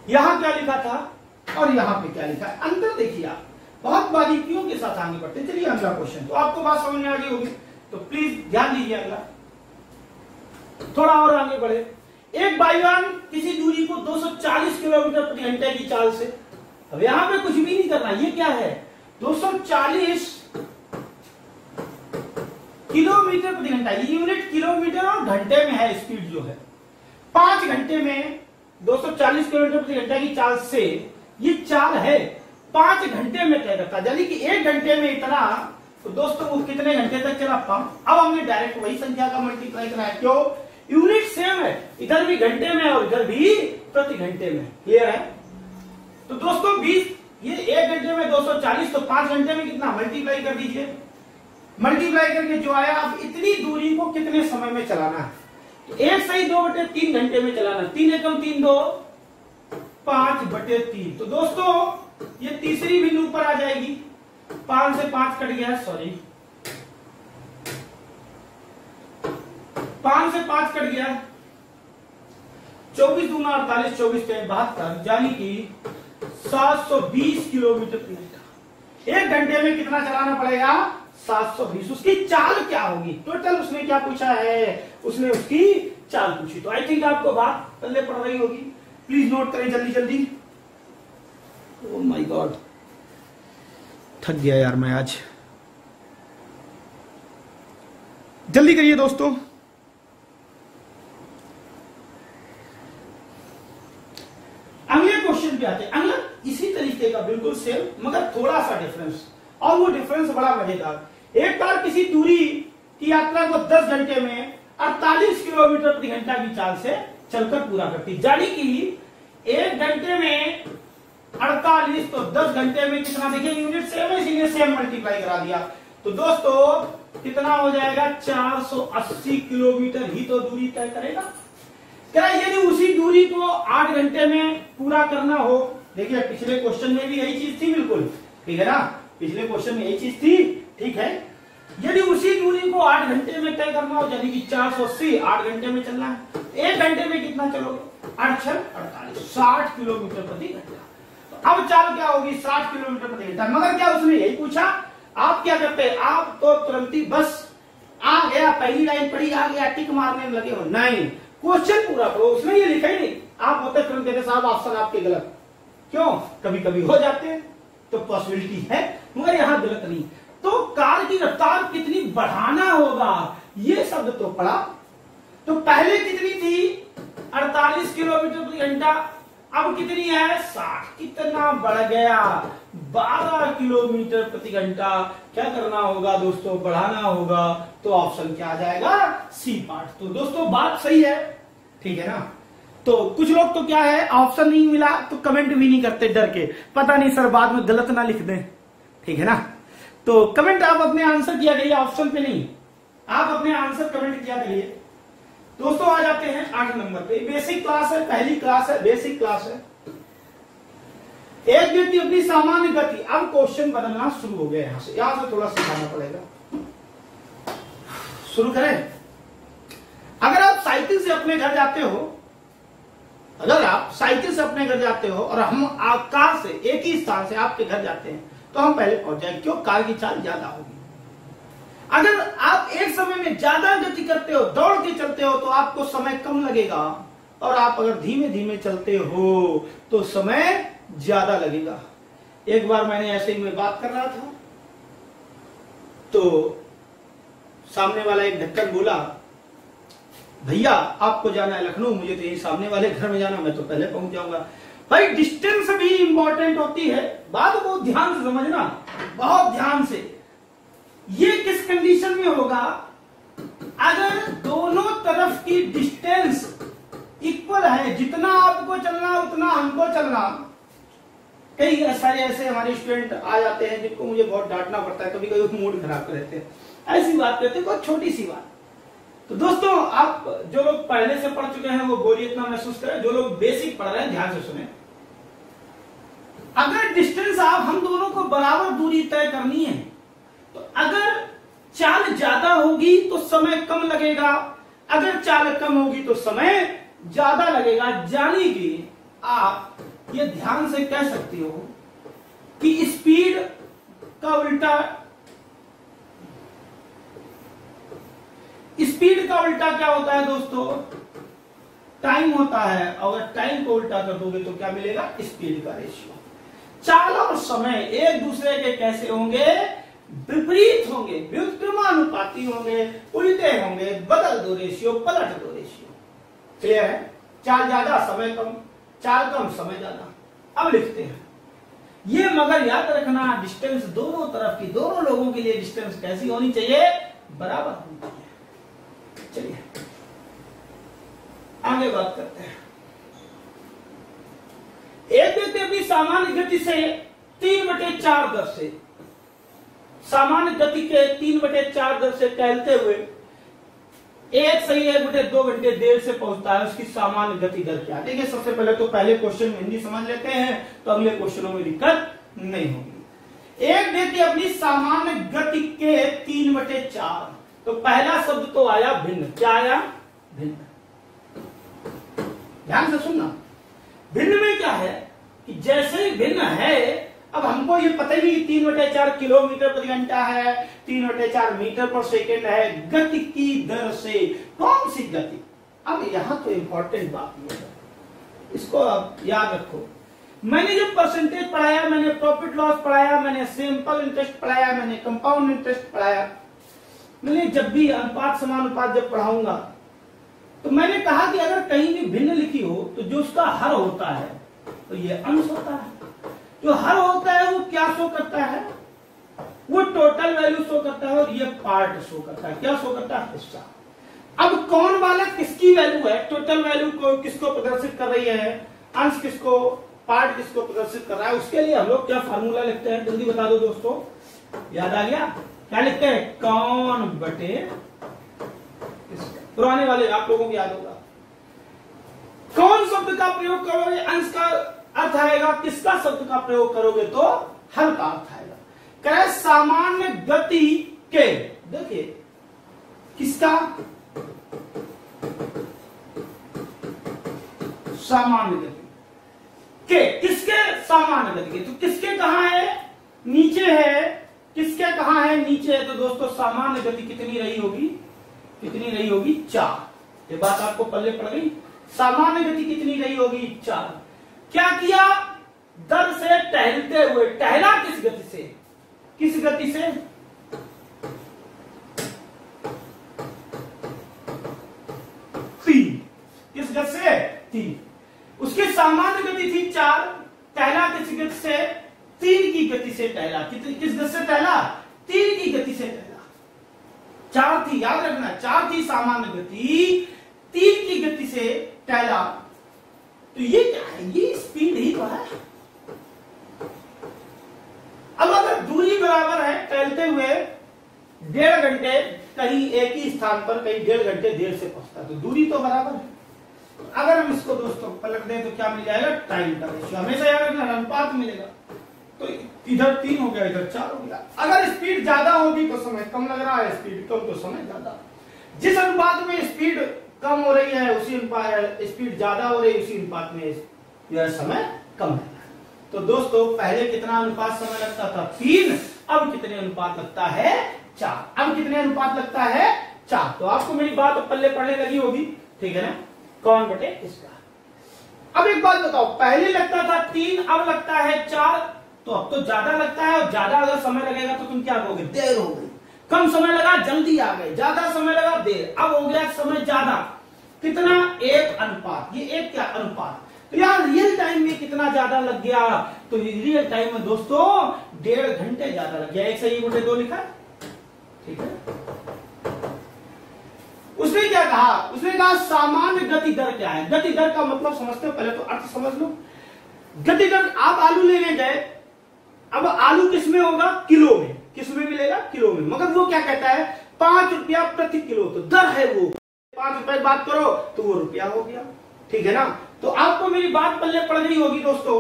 यहां क्या लिखा था और यहां पे क्या लिखा है, अंतर देखिए आप। बहुत बारीकियों के साथ आगे बढ़ते। चलिए अगला क्वेश्चन, तो आपको बात समझ में आ गई होगी, तो प्लीज ध्यान दीजिए। अगला थोड़ा और आगे बढ़े। एक वायुयान किसी दूरी को 240 किलोमीटर प्रति घंटे की चाल से, अब यहां पे कुछ भी नहीं करना, ये क्या है 240 किलोमीटर प्रति घंटा। ये यूनिट किलोमीटर और घंटे में है स्पीड जो है। 5 घंटे में 240 किलोमीटर प्रति घंटा की चाल से, ये चाल है 5 घंटे में तय करता, यानी कि 1 घंटे में इतना। तो दोस्तों वो कितने घंटे तक चला, 5। अब हमने डायरेक्ट वही संख्या का मल्टीप्लाई करना है, क्यों, यूनिट सेम है, इधर भी घंटे में और इधर भी प्रति घंटे में। क्लियर है। तो दोस्तों 20, ये 1 घंटे में 240, तो 5 घंटे में कितना, मल्टीप्लाई कर दीजिए। मल्टीप्लाई करके जो आया, अब इतनी दूरी को कितने समय में चलाना है, तो 1 सही 2/3 घंटे में चलाना। 3 एकम 3 2 5/3। तो दोस्तों ये तीसरी बिंदु ऊपर आ जाएगी, 5 से 5 कट गया, सॉरी 5 से 5 कट गया, 24 दूना 48, 24 से 72, यानी कि 720 किलोमीटर प्रति घंटा। 1 घंटे में कितना चलाना पड़ेगा? 720। उसकी चाल क्या होगी? टोटल उसने क्या पूछा है? उसने उसकी चाल पूछी। तो आई थिंक आपको बात पहले पड़ रही होगी। प्लीज नोट करें जल्दी जल्दी। ओह माय गॉड, थक गया यार मैं आज। जल्दी करिए दोस्तों। अगले क्वेश्चन पे आते हैं। अगला इसी तरीके का बिल्कुल सेम मगर थोड़ा सा डिफरेंस, और वो डिफरेंस बड़ा मजेदार। एक बार किसी दूरी की यात्रा को 10 घंटे में 48 किलोमीटर प्रति घंटा की चाल से चलकर पूरा करती, यानी कि 1 घंटे में 48, तो 10 घंटे में कितना? देखिए यूनिट सेम है इसीलिए सेम मल्टीप्लाई करा दिया। तो दोस्तों कितना हो जाएगा? 480 किलोमीटर ही तो दूरी तय करेगा। क्या यदि उसी दूरी को 8 घंटे में पूरा करना हो, देखिए पिछले क्वेश्चन में भी यही चीज थी, बिल्कुल ठीक है ना, पिछले क्वेश्चन में यही चीज थी, ठीक है। यदि उसी दूरी को 8 घंटे में तय करना हो, यानी कि 480 8 घंटे में चलना है, 1 घंटे में कितना चलोगे? 8 6 48, 60 किलोमीटर प्रति घंटा। तो अब चाल क्या होगी? 60 किलोमीटर प्रति घंटा। मगर क्या उसने यही पूछा? आप क्या करते हैं? आप तो तुरंत ही बस आ गया, पहली लाइन पढ़ी, आ गया, टिक मारने लगे हो। नहीं, क्वेश्चन पूरा करो। उसने ये लिखा ही नहीं। आप होते तुरंत कहते साहब ऑप्शन आपके गलत। क्यों? कभी कभी हो जाते हैं, तो पॉसिबिलिटी है, मगर यहां गलत नहीं। तो कार की रफ्तार कितनी बढ़ाना होगा, ये शब्द तो पढ़ा। तो पहले कितनी थी? 48 किलोमीटर प्रति घंटा, अब कितनी है? 60। कितना बढ़ गया? 12 किलोमीटर प्रति घंटा। क्या करना होगा दोस्तों? बढ़ाना होगा। तो ऑप्शन क्या आ जाएगा? C part. तो दोस्तों बात सही है, ठीक है ना। तो कुछ लोग तो क्या है, ऑप्शन नहीं मिला तो कमेंट भी नहीं करते डर के, पता नहीं सर बाद में गलत ना लिख दें, ठीक है ना। तो कमेंट आप अपने आंसर किया करिए, ऑप्शन पे नहीं, आप अपने आंसर कमेंट किया करिए। दोस्तों आ जाते हैं 8 नंबर पे। बेसिक क्लास है, पहली क्लास है, बेसिक क्लास है। एक व्यक्ति अपनी सामान्य गति, अब क्वेश्चन बदलना शुरू हो गया, यहां से थोड़ा सिखाना पड़ेगा। शुरू करें। अगर आप साइकिल से अपने घर जाते हो, अगर आप साइकिल से अपने घर जाते हो और हम आप कार से एक ही स्थान से आपके घर जाते हैं, तो हम पहले पहुंच जाएंगे, क्यों? कार की चाल ज्यादा होगी। अगर आप एक समय में ज्यादा गति करते हो, दौड़ के चलते हो, तो आपको समय कम लगेगा, और आप अगर धीमे धीमे चलते हो तो समय ज्यादा लगेगा। एक बार मैंने ऐसे ही मैं बात कर रहा था, तो सामने वाला एक ढक्कन बोला, भैया आपको जाना है लखनऊ, मुझे तो यही सामने वाले घर में जाना, मैं तो पहले पहुंच जाऊंगा। भाई डिस्टेंस भी इंपॉर्टेंट होती है, बात बहुत ध्यान से समझना, बहुत ध्यान से। ये किस कंडीशन में होगा? अगर दोनों तरफ की डिस्टेंस इक्वल है, जितना आपको चलना उतना हमको चलना। कई सारे ऐसे हमारे स्टूडेंट आ जाते हैं जिनको मुझे बहुत डांटना पड़ता है, कभी कभी मूड खराब कर देते हैं, ऐसी बात करते हैं, बहुत छोटी सी बात। तो दोस्तों आप जो लोग पहले से पढ़ चुके हैं वो बोरियत ना महसूस करें, जो लोग बेसिक पढ़ रहे हैं ध्यान से सुने। अगर डिस्टेंस आप हम दोनों को बराबर दूरी तय करनी है, तो अगर चाल ज्यादा होगी तो समय कम लगेगा, अगर चाल कम होगी तो समय ज्यादा लगेगा। यानी कि आप ये ध्यान से कह सकते हो कि स्पीड का उल्टा, स्पीड का उल्टा क्या होता है दोस्तों? टाइम होता है। अगर टाइम को उल्टा कर दोगे तो क्या मिलेगा? स्पीड का रेशियो। चाल और समय एक दूसरे के कैसे होंगे? विपरीत होंगे, व्युत्क्रमानुपाती होंगे, उल्टे होंगे। बदल दो रेशियो, पलट दो रेशियो। क्लियर है? चाल ज्यादा समय कम, चाल कम समय ज्यादा। अब लिखते हैं ये, मगर याद रखना डिस्टेंस दोनों तरफ की, दोनों लोगों के लिए डिस्टेंस कैसी होनी चाहिए? बराबर होनी चाहिए। चलिए आगे बात करते हैं। एक व्यक्ति अपनी सामान्य गति से 3/4 दर से, सामान्य गति के 3/4 दर से टहलते हुए 1/2 घंटे देर से पहुंचता है, उसकी सामान्य गति दर क्या? देखिए सबसे पहले तो पहले क्वेश्चन में हिंदी समझ लेते हैं, तो अगले क्वेश्चनों में दिक्कत नहीं होगी। एक व्यक्ति अपनी सामान्य गति के 3/4, तो पहला शब्द तो आया भिन्न। क्या आया? भिन्न। ध्यान से सुनना, भिन्न में क्या है कि जैसे भिन्न है, अब हमको ये पता ही नहीं 3/4 किलोमीटर प्रति घंटा है, 3/4 मीटर पर सेकेंड है, गति की दर से कौन सी गति। अब यहां तो इंपॉर्टेंट बात ये है, इसको अब याद रखो। मैंने जब परसेंटेज पढ़ाया, मैंने प्रॉफिट लॉस पढ़ाया, मैंने सिंपल इंटरेस्ट पढ़ाया, मैंने कंपाउंड इंटरेस्ट पढ़ाया, मैंने जब भी अनुपात समानुपात जब पढ़ाऊंगा तो मैंने कहा कि अगर कहीं भी भिन्न लिखी हो तो जो उसका हर होता है तो ये अंश होता है। जो हर होता है वो क्या शो करता है, वो टोटल वैल्यू शो करता है और ये पार्ट शो करता है। क्या शो करता है, हिस्सा। अब कौन वाला किसकी वैल्यू है, टोटल वैल्यू को किसको प्रदर्शित कर रही है, अंश किसको, पार्ट किसको प्रदर्शित कर रहा है। उसके लिए हम लोग क्या फार्मूला लिखते हैं, जल्दी बता दो दोस्तों, याद आ गया? क्या लिखते हैं, कौन बटे, पुराने वाले आप लोगों को याद होगा। कौन शब्द का प्रयोग करोगे अंश का अर्थ आएगा, किसका शब्द का प्रयोग करोगे तो हर का अर्थ आएगा। कहे सामान्य गति के, देखिए किसका, सामान्य गति के, किसके सामान्य गति के, तो किसके कहां है, नीचे है, किसके कहां है, नीचे है। तो दोस्तों सामान्य गति कितनी रही होगी, कितनी रही होगी, 4। ये बात आपको पल्ले पड़ गई। सामान्य गति कितनी रही होगी, 4। क्या किया, दर से टहलते हुए, टहला किस गति से, किस गति से, तीन, किस गति से, 3। उसकी सामान्य गति थी 4, टहला किस गति से, 3 की गति से टहला। किस गति से टहला, 3 की गति से टहला। 4 थी, याद रखना, 4 थी सामान्य गति, 3 की गति से टहला। तो ये क्या है, ये स्पीड ही तो है। अब अगर दूरी बराबर है, टहलते हुए 1.5 घंटे कहीं एक ही स्थान पर, कहीं 1.5 घंटे देर से पहुंचता है, तो दूरी तो बराबर है। अगर हम इसको दोस्तों पलट दें तो क्या मिल जाएगा, टाइम का रेशियो। हमेशा याद रखना, अनुपात मिलेगा। तो इधर 3 हो गया, इधर 4 हो गया। अगर स्पीड ज्यादा होगी तो समय कम लग रहा है, स्पीड कम तो समय ज्यादा। जिस अनुपात में स्पीड कम हो रही है उसी अनुपात, स्पीड ज्यादा हो रही है उसी अनुपात में यह समय कम है। तो दोस्तों पहले कितना अनुपात समय लगता था, 3, अब कितने अनुपात लगता है, 4। अब कितने अनुपात लगता है, 4। तो आपको मेरी बात पल्ले पड़ने लगी होगी, ठीक है ना, कौन बटे इसका। अब एक बात बताओ, पहले लगता था 3, अब लगता है 4, तो अब तो ज्यादा लगता है, और ज्यादा अगर समय लगेगा तो तुम क्या कहोगे, देर हो गई। कम समय लगा, जल्दी आ गए, ज्यादा समय लगा, देर। अब हो गया समय ज्यादा, कितना, 1 अनुपात। ये एक क्या, अनुपात। तो यार रियल टाइम में कितना ज्यादा लग गया, तो रियल टाइम में दोस्तों 1.5 घंटे ज्यादा लग गया। 1 से 1/2 लिखा, ठीक है। उसने क्या कहा, उसने कहा सामान्य गति दर क्या है। गति दर का मतलब समझते हो, पहले तो अर्थ समझ लो। गति दर, आप आलू लेने गए, अब आलू किस में होगा, किलो में, किस में मिलेगा, किलो में। मगर वो क्या कहता है, 5 रुपया प्रति किलो, तो दर है वो, 5 रुपए बात करो तो वो रुपया हो गया, ठीक है ना। तो आपको मेरी बात पल्ले पड़ गई होगी दोस्तों।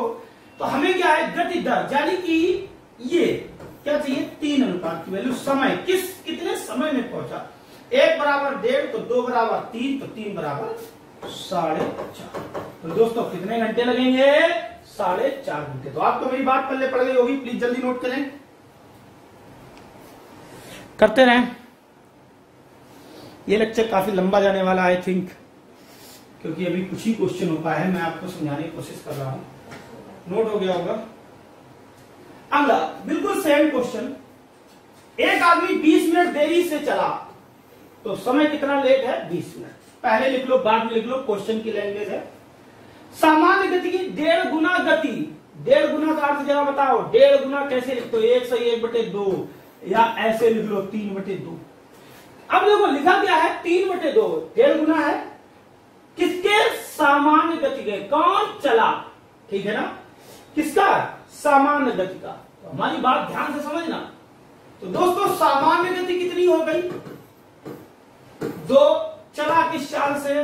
तो हमें क्या है, गति दर, यानी कि ये क्या चाहिए, 3 अनुपात की वैल्यू, समय कितने समय में पहुंचा। 1 बराबर 1.5, तो 2 बराबर 3, तो 3 बराबर 4.5। तो दोस्तों कितने घंटे लगेंगे, 4.5 घंटे। तो आपको मेरी बात पल्ले पड़ गई होगी, प्लीज जल्दी नोट करें, करते रहें। ये लेक्चर काफी लंबा जाने वाला आई थिंक, क्योंकि अभी कुछ ही क्वेश्चन हो पाए हैं, मैं आपको समझाने की कोशिश कर रहा हूं। नोट हो गया होगा। अगला बिल्कुल सेम क्वेश्चन, एक आदमी 20 मिनट देरी से चला, तो समय कितना लेट है, 20 मिनट। पहले लिख लो, बाद में लिख लो, क्वेश्चन की लैंग्वेज है। सामान्य गति की 1.5 गुना गति, 1.5 गुना का अर्थ जरा बताओ, 1.5 गुना कैसे लिखते हो, 1 से 1/2, या ऐसे लिख लो 3/2। अब देखो लिखा क्या है, 3/2, 1.5 गुना है किसके, सामान्य गति के, कौन चला, ठीक है ना, किसका, सामान्य गति का। तो हमारी बात ध्यान से समझना। तो दोस्तों सामान्य गति कितनी हो गई, 2, चला किस चाल से,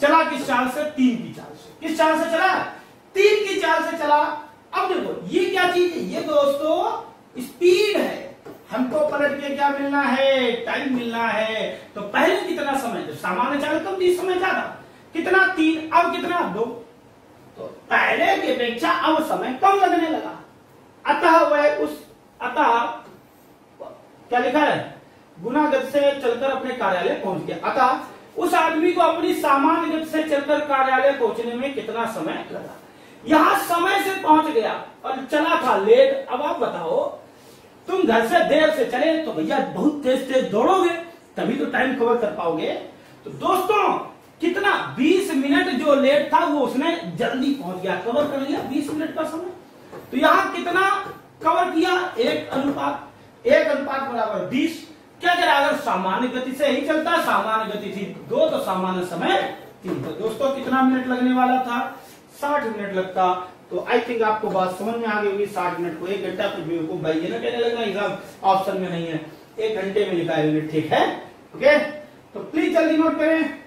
चला किस चाल से, 3 की चाल से। किस चाल से चला, 3 की चाल से चला। अब देखो ये क्या चीज है, ये दोस्तों स्पीड है हमको पलट के क्या मिलना है, टाइम मिलना है। तो पहले कितना समय, तो सामान्य चाल कम थी, समय ज्यादा, कितना 3, अब कितना 2। तो पहले की अपेक्षा अब समय कम लगने लगा। अतः क्या लिखा है, गुना गति से चलकर अपने कार्यालय पहुंच गया। अतः उस आदमी को अपनी सामान्य गति से चलकर कार्यालय पहुंचने में कितना समय लगा। यहां समय से पहुंच गया और चला था लेट। अब आप बताओ, तुम घर से देर से चले तो भैया बहुत तेज तेज दौड़ोगे, तभी तो टाइम कवर कर पाओगे। तो दोस्तों कितना 20 मिनट जो लेट था वो उसने जल्दी पहुंच गया, कवर कर लिया 20 मिनट का समय। तो यहां कितना कवर किया, 1:1 बराबर 20। क्या करा, अगर सामान्य गति से ही चलता, सामान्य गति थी 2 तो सामान्य समय 3। तो दोस्तों कितना मिनट लगने वाला था, 60 मिनट लगता। तो आई थिंक आपको बात समझ में आ गई होगी। 60 मिनट को 1 घंटा कुछ भी भाई ये ना कहने लगना हिसाब ऑप्शन में नहीं है, 1 घंटे में लिखा है मिनट, ठीक है। ओके, तो प्लीज जल्दी नोट करें।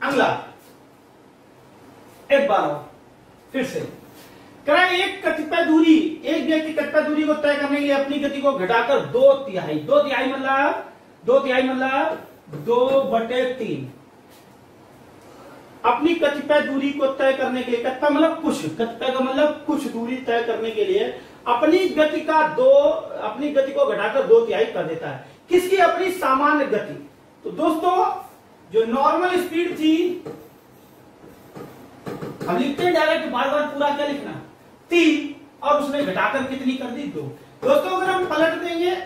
अगला एक बार और फिर से करें, एक कतिपय दूरी, एक व्यक्ति कतिपय दूरी को तय करने के लिए अपनी गति को घटाकर 2/3 मतलब 2/3 अपनी कतिपय दूरी को तय करने के लिए, कतिपय मतलब कुछ, कतिपय का मतलब कुछ दूरी तय करने के लिए अपनी गति को घटाकर 2/3 कर देता है। किसकी, अपनी सामान्य गति। तो दोस्तों जो नॉर्मल स्पीड थी, हम लिखते हैं डायरेक्ट, बार बार पूरा क्या लिखना, 3, और उसने घटाकर कितनी कर दी, 2। दोस्तों अगर हम पलट देंगे,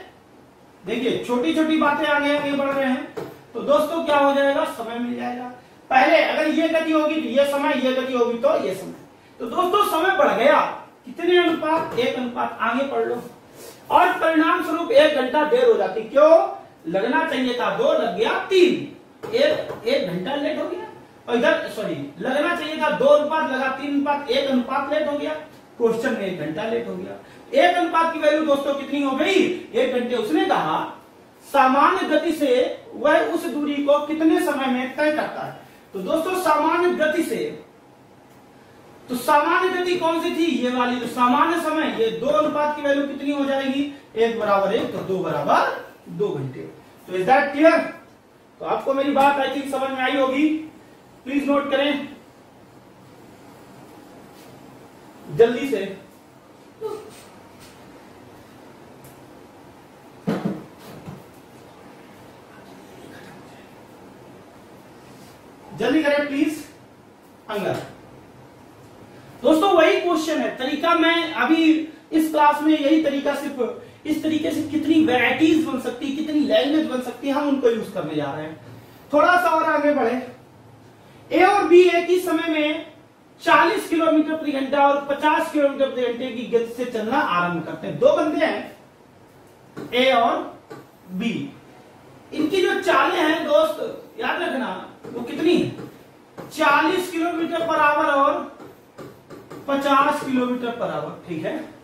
देखिए छोटी छोटी बातें आगे आगे बढ़ रहे हैं, तो दोस्तों क्या हो जाएगा, समय मिल जाएगा। पहले अगर ये गति होगी तो ये समय, ये गति होगी तो ये समय। तो दोस्तों समय बढ़ गया, कितने अनुपात, 1 आगे पढ़ लो। और परिणाम स्वरूप 1 घंटा देर हो जाती। क्यों, लगना चाहिए था 2, लग गया 3, एक घंटा लेट हो गया। और इधर सॉरी, लगना चाहिए था 2 अनुपात, लगा 3 अनुपात, 1 अनुपात लेट हो गया। क्वेश्चन में 1 घंटा लेट हो गया। 1 अनुपात की वैल्यू दोस्तों कितनी हो गई, 1 घंटे। उसने कहा सामान्य गति से वह उस दूरी को कितने समय में तय करता है। तो दोस्तों सामान्य गति से, तो सामान्य गति कौन सी थी, ये वाली। तो सामान्य समय, ये 2 अनुपात की वैल्यू कितनी हो जाएगी, 1/1 तो 2/2 घंटे। तो इज दैट क्लियर। तो आपको मेरी बात आई थिंक समझ में आई होगी। प्लीज नोट करें जल्दी से। जल्दी करें प्लीज। अंगर दोस्तों वही क्वेश्चन है, तरीका मैं अभी इस क्लास में यही तरीका, सिर्फ इस तरीके से कितनी वैरायटीज बन सकती, कितनी लैंग्वेज बन सकती है, हम उनको यूज करने जा रहे हैं। थोड़ा सा और आगे बढ़े। ए और बी एक ही समय में 40 किलोमीटर प्रति घंटा और 50 किलोमीटर प्रति घंटे की गति से चलना आरंभ करते हैं। 2 बंदे हैं, ए और बी। इनकी जो चालें हैं दोस्त याद रखना, वो कितनी है, 40 किलोमीटर पर आवर और 50 किलोमीटर पर आवर, ठीक है।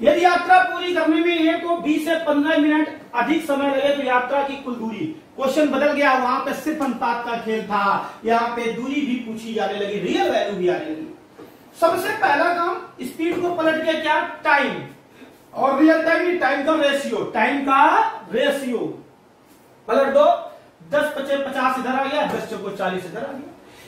यदि यात्रा पूरी करने में ए को 20 से 15 मिनट अधिक समय लगे तो यात्रा की कुल दूरी, क्वेश्चन बदल गया, वहां पे सिर्फ अनुपात का खेल था, यहाँ पे दूरी भी पूछी जाने लगी, रियल वैल्यू भी आने लगी। सबसे पहला काम, स्पीड को पलट के क्या, टाइम, और रियल टाइम, टाइम का रेशियो पलट दो। 10 × 50 इधर आ गया, 10 × 40 इधर आ गया।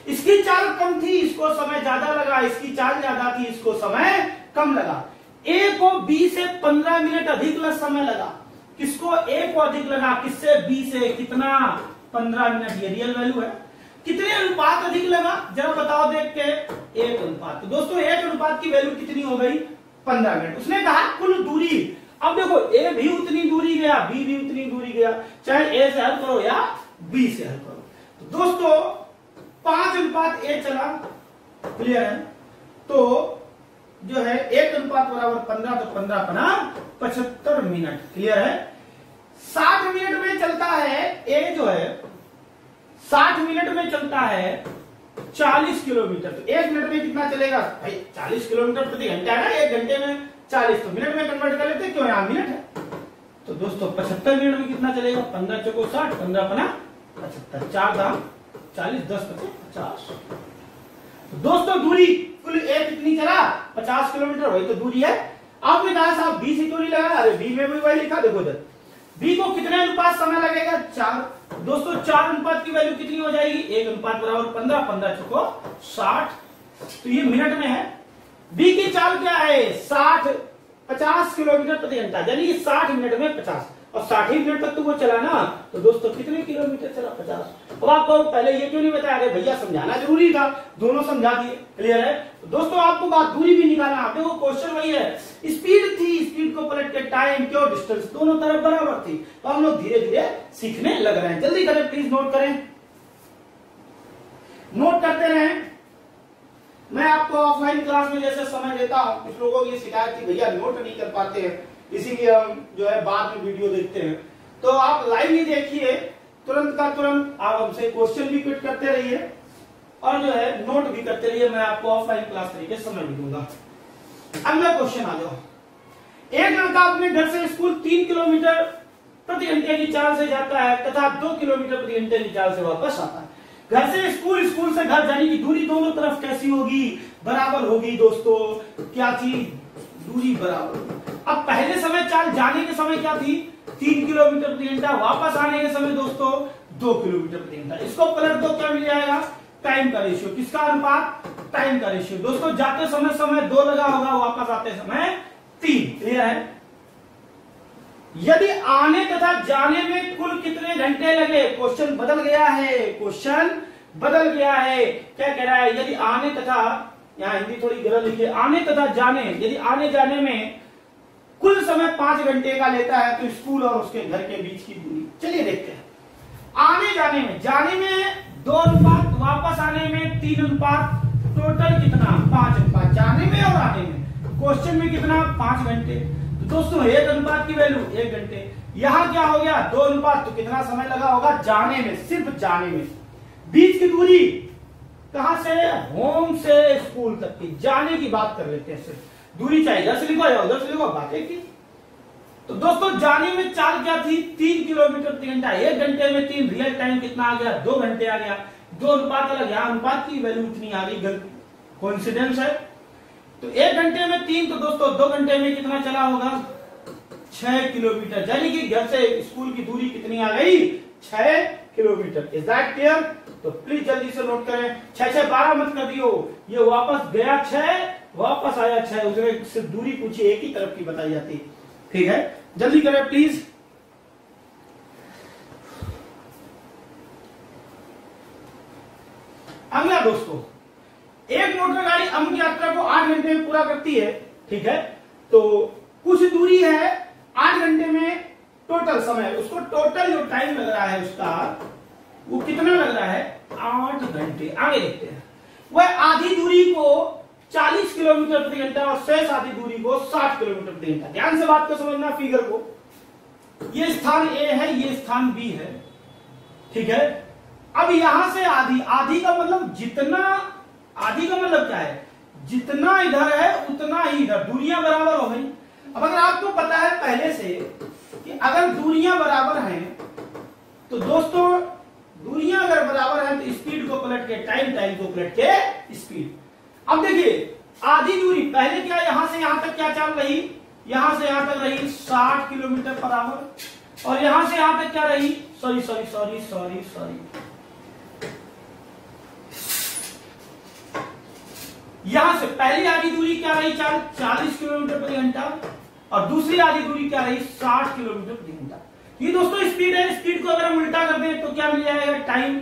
इसकी चाल कम थी, इसको समय ज्यादा लगा, इसकी चाल ज्यादा थी, इसको समय कम लगा। ए को 20 से 15 मिनट अधिक समय लगा, किसको, ए को अधिक लगा, किससे, बी से, कितना, 15 मिनट। ये रियल वैल्यू है। कितने अनुपात अधिक लगा, जरा बताओ देख के, 1 अनुपात। तो दोस्तों 1 अनुपात की वैल्यू कितनी हो गई, 15 मिनट। उसने कहा कुल दूरी, अब देखो ए भी उतनी दूरी गया, बी भी उतनी दूरी गया, चाहे ए से हल करो या बी से हल करो। तो दोस्तों 5 अनुपात ए चला, क्लियर है। तो जो है 1 अनुपात बराबर 15, तो 15 बना 75 मिनट, क्लियर है। 60 मिनट में चलता है ए, जो है 60 मिनट में चलता है 40 किलोमीटर। तो 1 मिनट में कितना चलेगा भाई, 40 किलोमीटर प्रति घंटा है ना, 1 घंटे में 40, तो मिनट में कन्वर्ट कर लेते, क्यों, यहाँ मिनट है। तो दोस्तों 75 मिनट में कितना चलेगा, 15 × 4 = 60, 15 × 75, 4 दाम 40, 10 बचे 50। तो दोस्तों दूरी कुल एक कितनी चला 50 किलोमीटर, वही तो दूरी है। आपने कहा साहब बी से क्यों नहीं लगा, अरे बी में भी वही लिखा, देखो इधर बी को कितने अनुपात समय लगेगा 4। दोस्तों 4 अनुपात की वैल्यू कितनी हो जाएगी, 1 अनुपात बराबर 15, 15 चुको 60, तो ये मिनट में है। बी की चाल क्या है 50 किलोमीटर प्रति घंटा, यानी 60 मिनट में 50, और 60 ही मिनट तक तो वो चला ना, तो दोस्तों कितने किलोमीटर चला 50। अब आपको पहले ये क्यों नहीं बताया, अरे भैया समझाना जरूरी था, दोनों समझा दिए, क्लियर है। तो दोस्तों आपको बात दूरी भी निकालना, आप देखो क्वेश्चन वही है, स्पीड थी, स्पीड को पलट के टाइम क्यों डिस्टेंस दोनों तरफ बराबर थी, तो हम लोग धीरे धीरे सीखने लग रहे हैं। जल्दी करें प्लीज, नोट करें, नोट करते रहें। मैं आपको ऑफलाइन क्लास में जैसे समय देता हूं, कुछ लोगों की शिकायत थी भैया नोट नहीं कर पाते हैं, इसीलिए हम जो है बाद में वीडियो देखते हैं। तो आप लाइव ही देखिए, तुरंत का तुरंत आप हमसे क्वेश्चन भी क्विट करते रहिए और जो है नोट भी करते रहिए, मैं आपको ऑफलाइन क्लास तरीके समय भी दूंगा। अगला क्वेश्चन आ जाओ। एक लड़का अपने घर से स्कूल 3 किलोमीटर प्रति घंटे की चाल से जाता है तथा 2 किलोमीटर प्रति घंटे की चाल से वापस आता है। घर से स्कूल, स्कूल से घर जाने की दूरी दोनों तरफ कैसी होगी, बराबर होगी। दोस्तों क्या चीज, दूरी बराबर होगी। अब पहले समय चाल जाने के समय क्या थी 3 किलोमीटर प्रति घंटा, वापस आने के समय दोस्तों 2 किलोमीटर प्रति घंटा। इसको पलट दो, क्या मिल जाएगा टाइम का रेशियो, किसका अनुपात टाइम का रेशियो। दोस्तों जाते समय 2 लगा होगा, वापस आते समय 3, क्लियर है। यदि आने तथा जाने में कुल कितने घंटे लगे, क्वेश्चन बदल गया है, क्वेश्चन बदल गया है। क्या कह रहा है, यदि आने तथा, यहां हिंदी थोड़ी गलत लिखी है, आने तथा जाने, यदि आने जाने में कुल समय 5 घंटे का लेता है तो स्कूल और उसके घर के बीच की दूरी, चलिए देखते हैं। आने जाने में, जाने में 2 अनुपात, वापस आने में 3 अनुपात, टोटल कितना 5 अनुपात, जाने में और आने में। क्वेश्चन में कितना 5 घंटे, तो दोस्तों 1 अनुपात की वैल्यू 1 घंटे। यहां क्या हो गया 2 अनुपात, तो कितना समय लगा होगा जाने में, सिर्फ जाने में। बीच की दूरी कहां से, होम से स्कूल तक की, जाने की बात कर लेते हैं, सिर्फ दूरी चाहिए, इधर से लिखो या उधर से लिखो, बात एक ही। तो दोस्तों जाने में चाल क्या थी 3 किलोमीटर प्रति घंटा, 1 घंटे में 3, रियल टाइम कितना आ गया 2 घंटे आ गया। 2 अनुपात अलग, यहाँ अनुपात की वैल्यू इतनी आ गई, कोइंसिडेंस है। तो 1 घंटे में 3, तो दोस्तों 2 घंटे में कितना चला होगा 6 किलोमीटर, यानी कि घर से स्कूल की दूरी कितनी आ गई 6 किलोमीटर। Is that clear. तो प्लीज जल्दी से नोट करें, 6 6 12 मत कर दियो, ये वापस गया 6, वापस आया 6, उसमें सिर्फ दूरी पूछी एक ही तरफ की बताई जाती, ठीक है। जल्दी करें प्लीज। अगला दोस्तों, एक मोटर गाड़ी अमुक यात्रा को 8 घंटे में पूरा करती है, ठीक है। तो कुछ दूरी है 8 घंटे में, टोटल समय, उसको टोटल जो टाइम लग रहा है उसका वो कितना लग रहा है 8 घंटे। आगे देखते हैं। वह आधी दूरी को 40 किलोमीटर प्रति घंटा और शेष आधी दूरी को 60 किलोमीटर प्रति घंटा। ध्यान से बात को समझना, फिगर को, ये स्थान ए है, ये स्थान बी है, ठीक है। अब यहां से आधी, आधी का मतलब जितना, आधी का मतलब क्या है जितना इधर है उतना ही इधर, दूरियां बराबर हो गई। अब अगर आपको पता है पहले से कि अगर दूरियां बराबर हैं तो दोस्तों दूरियां अगर बराबर हैं तो स्पीड को पलट के टाइम, टाइम को पलट के स्पीड। अब देखिए आधी दूरी, पहले क्या यहां से यहां तक क्या चाल रही, यहां से यहां तक रही 60 किलोमीटर बराबर, और यहां से यहां तक क्या रही, सॉरी यहां से पहली आधी दूरी क्या रही चाल 40 किलोमीटर प्रति घंटा, और दूसरी आधी दूरी क्या रही 60 किलोमीटर प्रति घंटा। ये दोस्तों स्पीड है, स्पीड को अगर हम उल्टा कर दें तो क्या मिल जाएगा टाइम,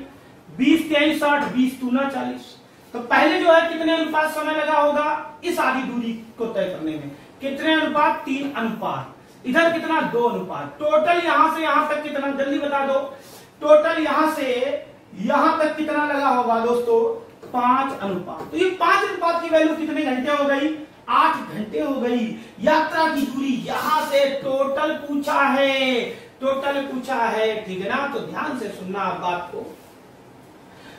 20 23 60, 20 दूना 40। तो पहले जो है कितने अनुपात समय लगा होगा इस आधी दूरी को तय करने में, कितने अनुपात 3 अनुपात, इधर कितना 2 अनुपात, टोटल यहां से यहां तक कितना, जल्दी बता दो, टोटल यहां से यहां तक कितना लगा होगा दोस्तों 5 अनुपात। तो ये 5 अनुपात की वैल्यू कितने घंटे हो गई 8 घंटे हो गई। यात्रा की दूरी यहां से टोटल पूछा है, टोटल पूछा है, ठीक है ना। तो ध्यान से सुनना आप बात को।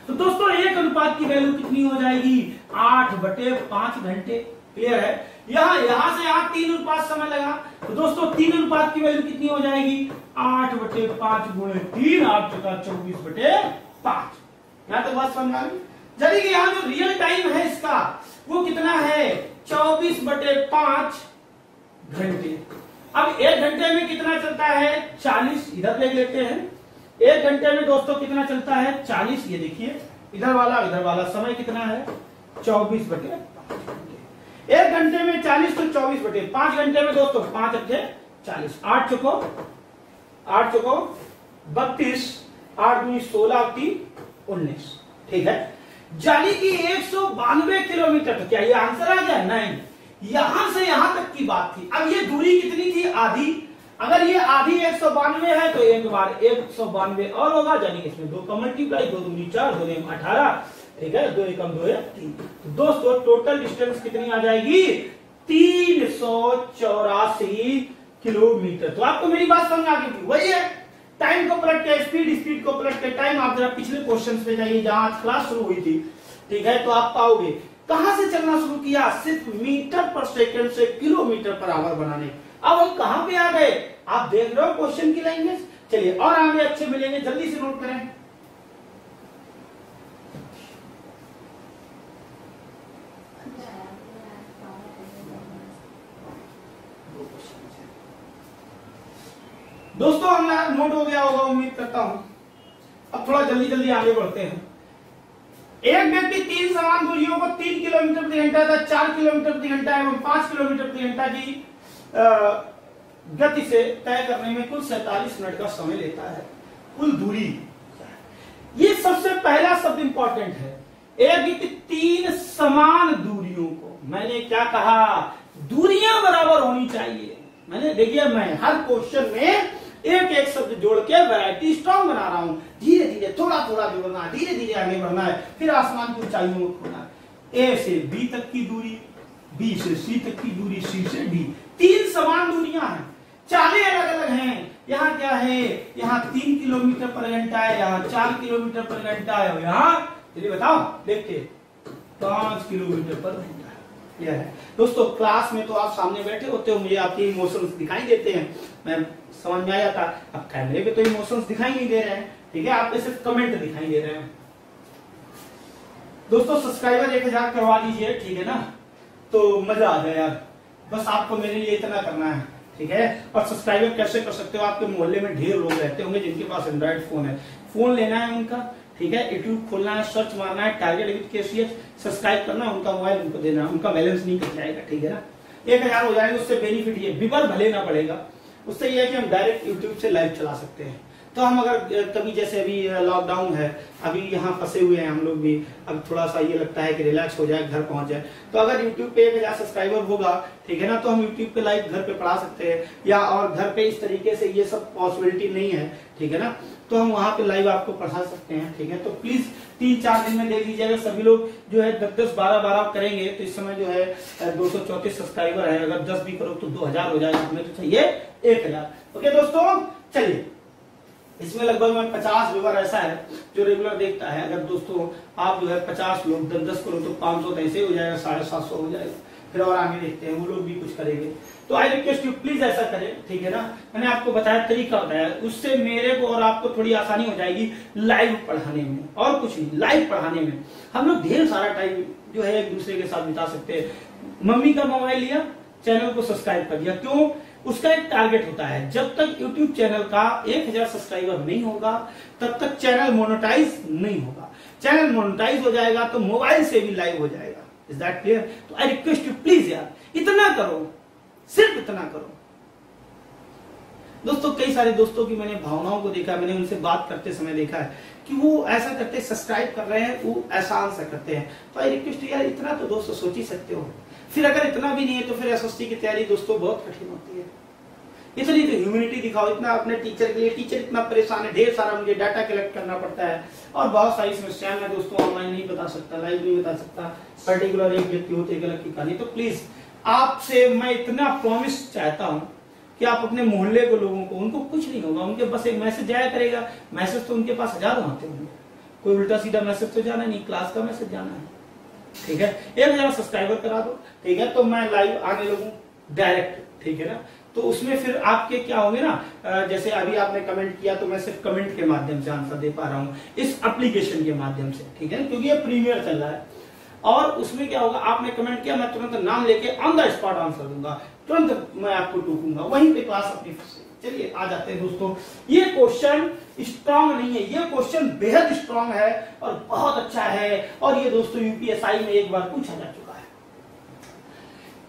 तो दोस्तों 1 अनुपात की वैल्यू कितनी हो जाएगी 8/5 घंटे, क्लियर है। यहां से यहां 3 अनुपात समय लगा, तो दोस्तों 3 अनुपात की वैल्यू कितनी हो जाएगी, 8/5 गुणे 3, 8 चौका 24/5। यहां तक बात समझ आ गई। यानी कि यहां जो रियल टाइम है इसका वो कितना है, 24/5 घंटे। अब 1 घंटे में कितना चलता है, 40। इधर ले लेते हैं, 1 घंटे में दोस्तों कितना चलता है, 40। ये देखिए इधर वाला समय कितना है, 24/5 घंटे। 1 घंटे में 40 तो 24/5 घंटे में दोस्तों 5 अट्ठे 40, 8 चौको 32, 8 दूनी 16, 19। ठीक है, यानी कि 192 किलोमीटर। तो क्या ये आंसर आ गया, नहीं। यहां से यहां तक की बात थी। अब ये दूरी कितनी थी, आधी। अगर ये आधी 192 है तो एक बार 192 और होगा, यानी इसमें 2 का मल्टीप्लाई, 2 दूनी 4, 2 दूनी 18। ठीक है, 2 एकम 2 है 3। तो दोस्तों टोटल डिस्टेंस कितनी आ जाएगी, 384 किलोमीटर। तो आपको मेरी बात समझ आ गई थी, वही है। टाइम को पलट के स्पीड को पलट के टाइम, आप जरा पिछले क्वेश्चन पे जाइए जहां क्लास शुरू हुई थी। ठीक है, तो आप पाओगे कहां से चलना शुरू किया, सिर्फ मीटर पर सेकंड से किलोमीटर पर आवर बनाने। अब हम कहां पे आ गए, आप देख रहे हो क्वेश्चन की लैंग्वेज। चलिए और आगे अच्छे मिलेंगे, जल्दी से नोट करें। दोस्तों हमारा नोट हो गया होगा, उम्मीद करता हूं। अब थोड़ा जल्दी जल्दी आगे बढ़ते हैं। एक व्यक्ति 3 समान दूरियों को 3 किलोमीटर प्रति घंटा तथा 4 किलोमीटर प्रति घंटा एवं 5 किलोमीटर प्रति घंटा की गति से तय करने में कुल 47 मिनट का समय लेता है। कुल दूरी, ये सबसे पहला शब्द इंपॉर्टेंट है। एक व्यक्ति 3 समान दूरियों को, मैंने क्या कहा, दूरियां बराबर होनी चाहिए। मैंने देखिए, मैं हर क्वेश्चन में एक शब्द जोड़ के वैरायटी स्ट्रॉन्ग बना रहा हूं। धीरे धीरे थोड़ा थोड़ा जोड़ना है, धीरे धीरे आगे बढ़ना है, फिर आसमान की ऊंचाइयों में खोना है। ए से बी तक की दूरी, बी से सी तक की दूरी, सी से डी। 3 समान दूरियां हैं, चालें अलग अलग हैं। यहाँ क्या है, यहाँ 3 किलोमीटर पर घंटा है, यहाँ 4 किलोमीटर पर घंटा है, यहाँ चलिए बताओ देखते 5 किलोमीटर पर घंटा है। यह है दोस्तों। क्लास में तो आप सामने बैठे होते हो, मुझे आपके इमोशंस दिखाई देते हैं, मैं समझ में आया था। अब कैमरे पे तो इमोशंस दिखाई नहीं दे रहे हैं। ठीक है, आपके सिर्फ कमेंट दिखाई दे रहे हैं। दोस्तों सब्सक्राइबर 1000 करवा दीजिए, ठीक है ना, तो मजा आ जाए यार। बस आपको मेरे लिए इतना करना है, ठीक है। और सब्सक्राइबर कैसे कर सकते हो, आपके मोहल्ले में ढेर लोग रहते होंगे जिनके पास एंड्रॉइड फोन है, फोन लेना है उनका, ठीक है, यूट्यूब खोलना है, सर्च मारना है टारगेट विद केसीएस, सब्सक्राइब करना, उनका मोबाइल उनको देना, उनका बैलेंस नहीं कट जाएगा, ठीक है ना। 1000 हो जाएंगे, उससे बेनिफिट ये बिपर भले ना पड़ेगा, उससे ये है कि हम डायरेक्ट यूट्यूब से लाइव चला सकते हैं। तो हम अगर कभी जैसे अभी लॉकडाउन है, अभी यहाँ फंसे हुए हैं हम लोग भी, अब थोड़ा सा ये लगता है कि रिलैक्स हो जाए, घर पहुंच जाए, तो अगर यूट्यूब पे 1000 सब्सक्राइबर होगा, ठीक है ना, तो हम यूट्यूब पे लाइव घर पे पढ़ा सकते हैं। या और घर पे इस तरीके से ये सब पॉसिबिलिटी नहीं है, ठीक है ना, तो हम वहां पे लाइव आपको पढ़ा सकते हैं, ठीक है। तो प्लीज 3-4 दिन में देख लीजिएगा, सभी लोग जो है 10-10, 12-12 करेंगे तो इस समय जो है 234 सब्सक्राइबर है। अगर 10 भी करो तो 2000 हो जाएगा, हमें तो चाहिए 1000। ओके दोस्तों, चलिए इसमें लगभग में 50 व्यूअर ऐसा है जो रेगुलर देखता है। अगर दोस्तों आप जो है 50 लोग 10-10 करो तो 500 तो ऐसे हो जाएगा, 750 हो जाएगा। फिर और आगे देखते हैं, वो लोग भी कुछ करेंगे। तो आई रिक्वेस्ट यू प्लीज ऐसा करें, ठीक है ना। मैंने आपको बताया, तरीका बताया, उससे मेरे को और आपको थोड़ी आसानी हो जाएगी लाइव पढ़ाने में, और कुछ नहीं, लाइव पढ़ाने में हम लोग ढेर सारा टाइम जो है एक दूसरे के साथ बिता सकते हैं। मम्मी का मोबाइल लिया, चैनल को सब्सक्राइब कर दिया, क्यों, उसका एक टारगेट होता है, जब तक यूट्यूब चैनल का 1000 सब्सक्राइबर नहीं होगा तब तक चैनल मोनेटाइज नहीं होगा। चैनल मोनेटाइज हो जाएगा तो मोबाइल से भी लाइव हो जाएगा। Is that clear? तो आई रिक्वेस्ट यू प्लीज यार इतना करो, सिर्फ इतना करो। दोस्तों कई सारे दोस्तों की मैंने भावनाओं को देखा, मैंने उनसे बात करते समय देखा है कि वो ऐसा करते, सब्सक्राइब कर रहे हैं, वो एहसान सा करते हैं। तो आई रिक्वेस्ट यार इतना तो दोस्तों सोच ही सकते हो। फिर अगर इतना भी नहीं है तो फिर एसएसटी की तैयारी दोस्तों बहुत कठिन होती है। इतनी तो ह्यूमैनिटी दिखाओ, इतना अपने टीचर के लिए, टीचर इतना परेशान है, ढेर सारा मुझे डाटा कलेक्ट करना पड़ता है और बहुत सारी समस्याएं मैं दोस्तों ऑनलाइन नहीं बता सकता, लाइव नहीं बता सकता, पर्टिकुलर एक व्यक्ति होते एक अलग की कहानी। तो प्लीज आपसे मैं इतना प्रॉमिस चाहता हूं कि आप अपने मोहल्ले को, लोगों को, उनको कुछ नहीं होगा, उनके बस एक मैसेज जाया करेगा। मैसेज तो उनके पास हजारों आते होंगे, कोई उल्टा सीधा मैसेज तो जाना नहीं, क्लास का मैसेज जाना है, ठीक है, 1000 सब्सक्राइबर करा दो, ठीक है, तो मैं लाइव आने लगूं डायरेक्ट, ठीक है ना। तो उसमें फिर आपके क्या होंगे ना, जैसे अभी आपने कमेंट किया तो मैं सिर्फ कमेंट के माध्यम से आंसर दे पा रहा हूं इस एप्लीकेशन के माध्यम से, ठीक है, क्योंकि ये प्रीमियर चल रहा है। और उसमें क्या होगा, आपने कमेंट किया, मैं तुरंत नाम लेके ऑन द स्पॉट आंसर दूंगा, तुरंत मैं आपको टोकूंगा, वहीं पे क्लास अपनी। चलिए आ जाते हैं दोस्तों, ये क्वेश्चन स्ट्रांग नहीं है, ये क्वेश्चन बेहद स्ट्रांग है और बहुत अच्छा है, और ये दोस्तों यूपीएसआई में एक बार पूछा जा चुका है।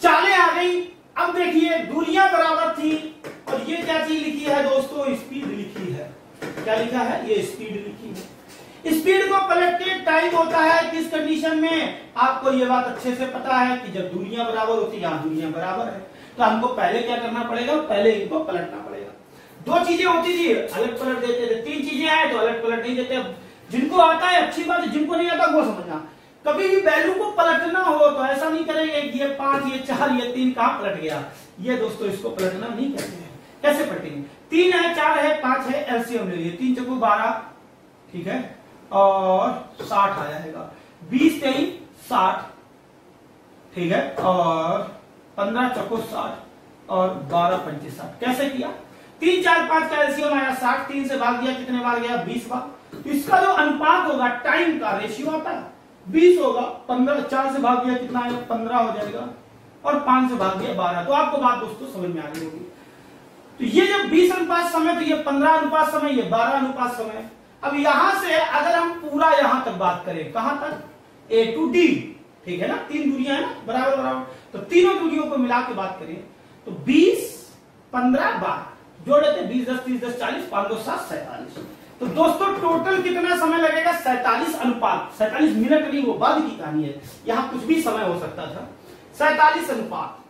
चालें आ गई, अब देखिए दूरियां बराबर थी, और ये क्या चीज लिखी है दोस्तों, स्पीड लिखी है। क्या लिखा है, ये स्पीड लिखी है। स्पीड को पलट के टाइम होता है किस कंडीशन में, आपको ये बात अच्छे से पता है कि जब दूरियां बराबर होती है, यहां दूरियां बराबर है, तो हमको पहले क्या करना पड़ेगा, पहले इनको पलटना पड़ेगा। दो चीजें होती थी, अलग पलट देते थे, तीन चीजें आए तो अलग पलट नहीं देते। जिनको आता है अच्छी बात है, जिनको नहीं आता वो समझना। कभी भी वैल्यू को पलटना हो तो ऐसा नहीं करेंगे कि ये 5, ये 4, ये 3 कहां पलट गया, ये दोस्तों इसको पलटना नहीं कहते हैं। कैसे पलटेंगे, 3 है, 4 है, 5 है, एलसीएम ले लिए, 3 चौको 12, ठीक है, और 60 आ जाएगा, 20 3 60, ठीक है, और 15 चौको 60 और 12 25 60। कैसे किया, 3 4 5 का एलसीएम आया 60, 3 से भाग दिया, कितने बार गया, 20 बार। तो इसका जो अनुपात होगा, टाइम का रेशियो आता है 20 होगा, 15 4 से भाग दिया कितना आएगा, 15 हो जाएगा, और 5 से भाग दिया 12। तो आपको बात दोस्तों समझ में आ गई होगी। तो ये जब 20 अनुपात समय, तो ये 15 अनुपात समय, ये 12 अनुपात समय। अब यहां से अगर हम पूरा यहां तक बात करें, कहां तक, A to D, ठीक है ना, 3 दूरियां है ना, बराबर बराबर, तो तीनों दूरियों को मिला के बात करें तो 20 15 12 जोड़े थे, 20 10 30 10 40 5 2 7 47। तो दोस्तों टोटल कितना समय लगेगा, 47 अनुपात, 47 मिनट नहीं, वो बाद की कहानी है, यहां कुछ भी समय हो सकता था, 47 अनुपात।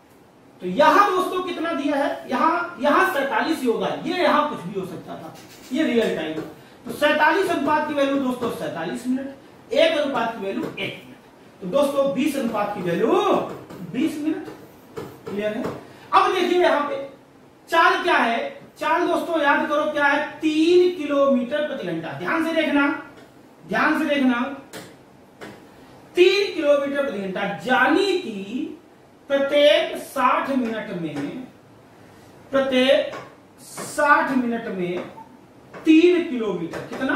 तो यहां दोस्तों कितना दिया है, यहां 47 ही होगा, ये यहां कुछ भी हो सकता था, ये रियल टाइम। तो 47 अनुपात की वैल्यू दोस्तों 47 मिनट, 1 अनुपात की वैल्यू 1 मिनट, तो दोस्तों 20 अनुपात की वैल्यू 20 मिनट। क्लियर है। अब देखिए यहां पे चाल क्या है, चाल दोस्तों याद करो क्या है, 3 किलोमीटर प्रति घंटा। ध्यान से देखना, ध्यान से देखना, 3 किलोमीटर प्रति घंटा, यानी कि प्रत्येक 60 मिनट में, प्रत्येक 60 मिनट में 3 किलोमीटर, कितना,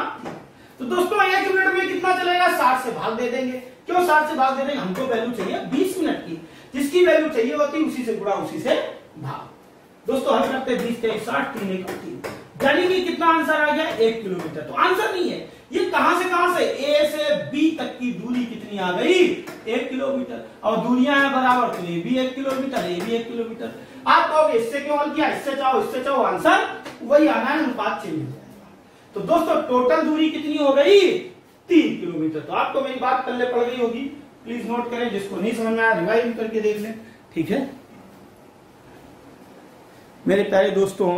तो दोस्तों 1 मिनट में कितना चलेगा, 60 से भाग दे देंगे। क्यों 60 से भाग दे देंगे, हमको वैल्यू चाहिए 20 मिनट की, जिसकी वैल्यू चाहिए होती उसी से गुणा, उसी से भाग। दोस्तों हल करते 20 3 60 3 1 3, यानी कि कितना आंसर आ गया, 1 किलोमीटर। तो आंसर नहीं है, ये कहां से ए से बी तक की दूरी कितनी आ गई, 1 किलोमीटर, और दूरियां हैं बराबर, तो ये भी 1 किलोमीटर, ये भी 1 किलोमीटर। आप कहोगे इससे क्यों हल किया, इससे चाहो, आंसर वही आना है, अनुपात चेंज हो जाएगा। तो दोस्तों टोटल दूरी कितनी हो गई, 3 किलोमीटर। तो आपको मेरी बात पल्ले पड़ गई होगी, प्लीज नोट करें, जिसको नहीं समझ में आया रिवाइज करके देख लें, ठीक है। मेरे प्यारे दोस्तों,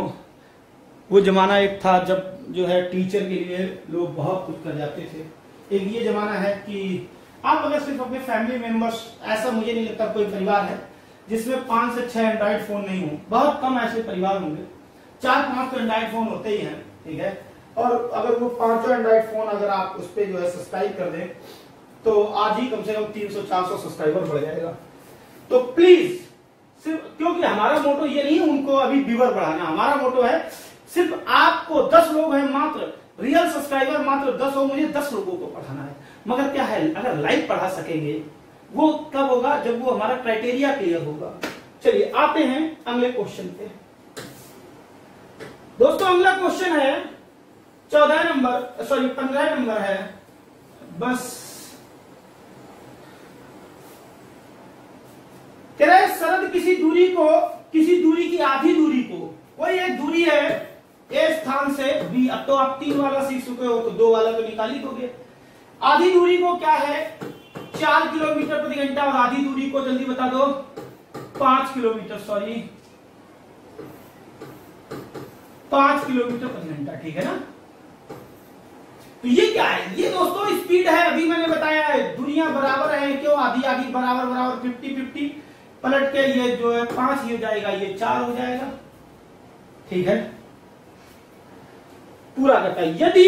वो जमाना एक था जब जो है टीचर के लिए लोग बहुत कुछ कर जाते थे। एक ये जमाना है कि आप अगर सिर्फ अपने फैमिली मेंबर्स, ऐसा मुझे नहीं लगता कोई परिवार है जिसमें 5 से 6 एंड्रॉइड फोन नहीं हो, बहुत कम ऐसे परिवार होंगे, 4-5 तो एंड्रॉइड फोन होते ही हैं, ठीक है। और अगर वो 5 एंड्रॉइड फोन अगर आप उस पर जो है सब्सक्राइब कर दें तो आज ही कम से कम 300-400 सब्सक्राइबर बढ़ जाएगा। तो प्लीज सिर्फ, क्योंकि हमारा मोटो ये नहीं है उनको अभी व्यूअर बढ़ाना, हमारा मोटो है सिर्फ आपको 10 लोग हैं मात्र, रियल सब्सक्राइबर मात्र 10 हो, मुझे 10 लोगों को पढ़ाना है। मगर क्या है, अगर लाइव पढ़ा सकेंगे वो कब होगा, जब वो हमारा क्राइटेरिया क्लियर होगा। चलिए आते हैं अगले क्वेश्चन पे। दोस्तों अगला क्वेश्चन है 15 नंबर है, बस कह रहे शरद किसी दूरी की आधी दूरी को, कोई एक दूरी है ए स्थान से बी, अब तो आप 3 वाला सीख चुके हो तो 2 वाला तो निकाल ही दोगे। आधी दूरी को क्या है, 4 किलोमीटर प्रति घंटा, और आधी दूरी को जल्दी बता दो 5 किलोमीटर, सॉरी 5 किलोमीटर प्रति घंटा, ठीक है ना। तो ये क्या है, ये दोस्तों स्पीड है, अभी मैंने बताया है दूरियां बराबर है, क्यों, आधी आधी बराबर 50-50 पलट के ये जो है 5 हो जाएगा, ये 4 हो जाएगा, ठीक है। पूरा करता है, यदि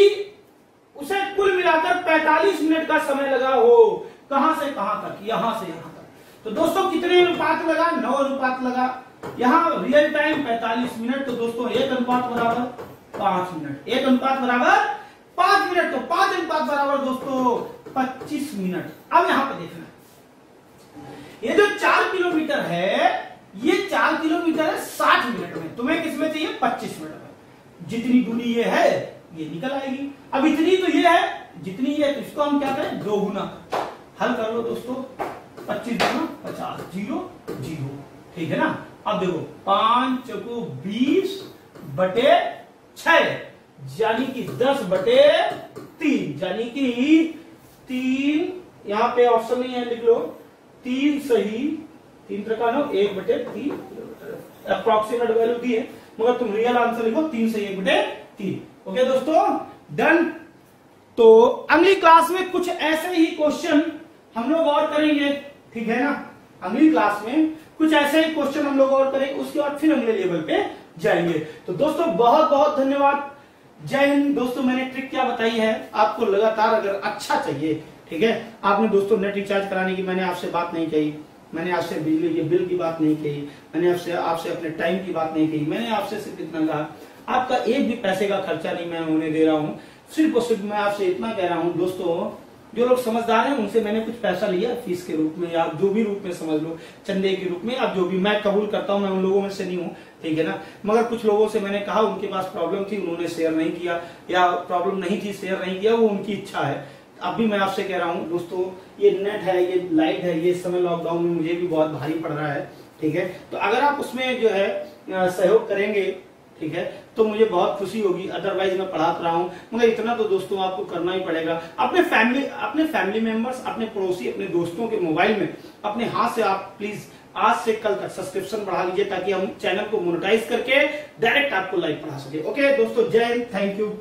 उसे कुल मिलाकर 45 मिनट का समय लगा हो, कहां से कहां तक, यहां से यहां तक। तो दोस्तों कितने अनुपात लगा, 9 अनुपात लगा। यहाँ रियल टाइम 45 मिनट, तो दोस्तों 1 अनुपात बराबर 5 मिनट, 1 अनुपात बराबर 5 मिनट, तो 5 अनुपात बराबर दोस्तों 25 मिनट। अब यहां पर देखना, ये जो 4 किलोमीटर है, ये 4 किलोमीटर है 60 मिनट में, तुम्हें किसमें चाहिए 25 मिनट में। जितनी दूरी ये है ये निकल आएगी। अब इतनी तो ये है, जितनी ये, तो इसको हम क्या करें, 2 गुना हल कर लो दोस्तों, 25 गुना 50, 0 0, ठीक है ना। अब देखो 5 चौको 20 बटे 6, यानी कि 10 बटे 3, यानी कि 3, यहां पे ऑप्शन नहीं है, लिख लो 3 सही 3 त्रिका 9, 1 बटे 3 किलोमीटर। अप्रोक्सीमेट वैल्यू दी है, मगर तुम रियल आंसर लिखो 3 सही 1 बटे 3। ओके दोस्तों, डन। तो अगली क्लास में कुछ ऐसे ही क्वेश्चन हम लोग और करेंगे, ठीक है ना। अगली क्लास में कुछ ऐसे ही क्वेश्चन हम लोग और करेंगे, उसके बाद फिर अगले लेवल पे जाएंगे। तो दोस्तों बहुत बहुत धन्यवाद, जय हिंद। दोस्तों मैंने ट्रिक क्या बताई है, आपको लगातार अगर अच्छा चाहिए, ठीक है, आपने दोस्तों नेट रिचार्ज कराने की मैंने आपसे बात नहीं कही, मैंने आपसे बिजली के बिल की बात नहीं कही, मैंने आपसे अपने टाइम की बात नहीं कही, मैंने आपसे सिर्फ इतना कहा, आपका एक भी पैसे का खर्चा नहीं मैं उन्हें दे रहा हूं, सिर्फ और सिर्फ मैं आपसे इतना कह रहा हूं दोस्तों, जो लोग समझदार हैं उनसे मैंने कुछ पैसा लिया फीस के रूप में, या जो भी रूप में समझ लो, चंदे के रूप में, आप जो भी, मैं कबूल करता हूं, मैं उन लोगों में से नहीं हूं, ठीक है ना। मगर कुछ लोगों से मैंने कहा, उनके पास प्रॉब्लम थी, उन्होंने शेयर नहीं किया, या प्रॉब्लम नहीं थी शेयर नहीं किया, वो उनकी इच्छा है। अब भी मैं आपसे कह रहा हूं दोस्तों, ये नेट है, ये लाइट है, ये समय लॉकडाउन में मुझे भी बहुत भारी पड़ रहा है, ठीक है। तो अगर आप उसमें जो है सहयोग करेंगे, ठीक है, तो मुझे बहुत खुशी होगी। अदरवाइज मैं पढ़ाता रहा हूं, मगर इतना तो दोस्तों आपको करना ही पड़ेगा। अपने फैमिली मेंबर्स, अपने पड़ोसी, अपने दोस्तों के मोबाइल में अपने हाथ से आप प्लीज आज से कल तक सब्सक्रिप्शन बढ़ा लीजिए, ताकि हम चैनल को मोनेटाइज करके डायरेक्ट आपको लाइव पढ़ा सके। ओके दोस्तों, जय हिंद, थैंक यू।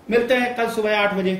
मिलते हैं कल सुबह 8 बजे।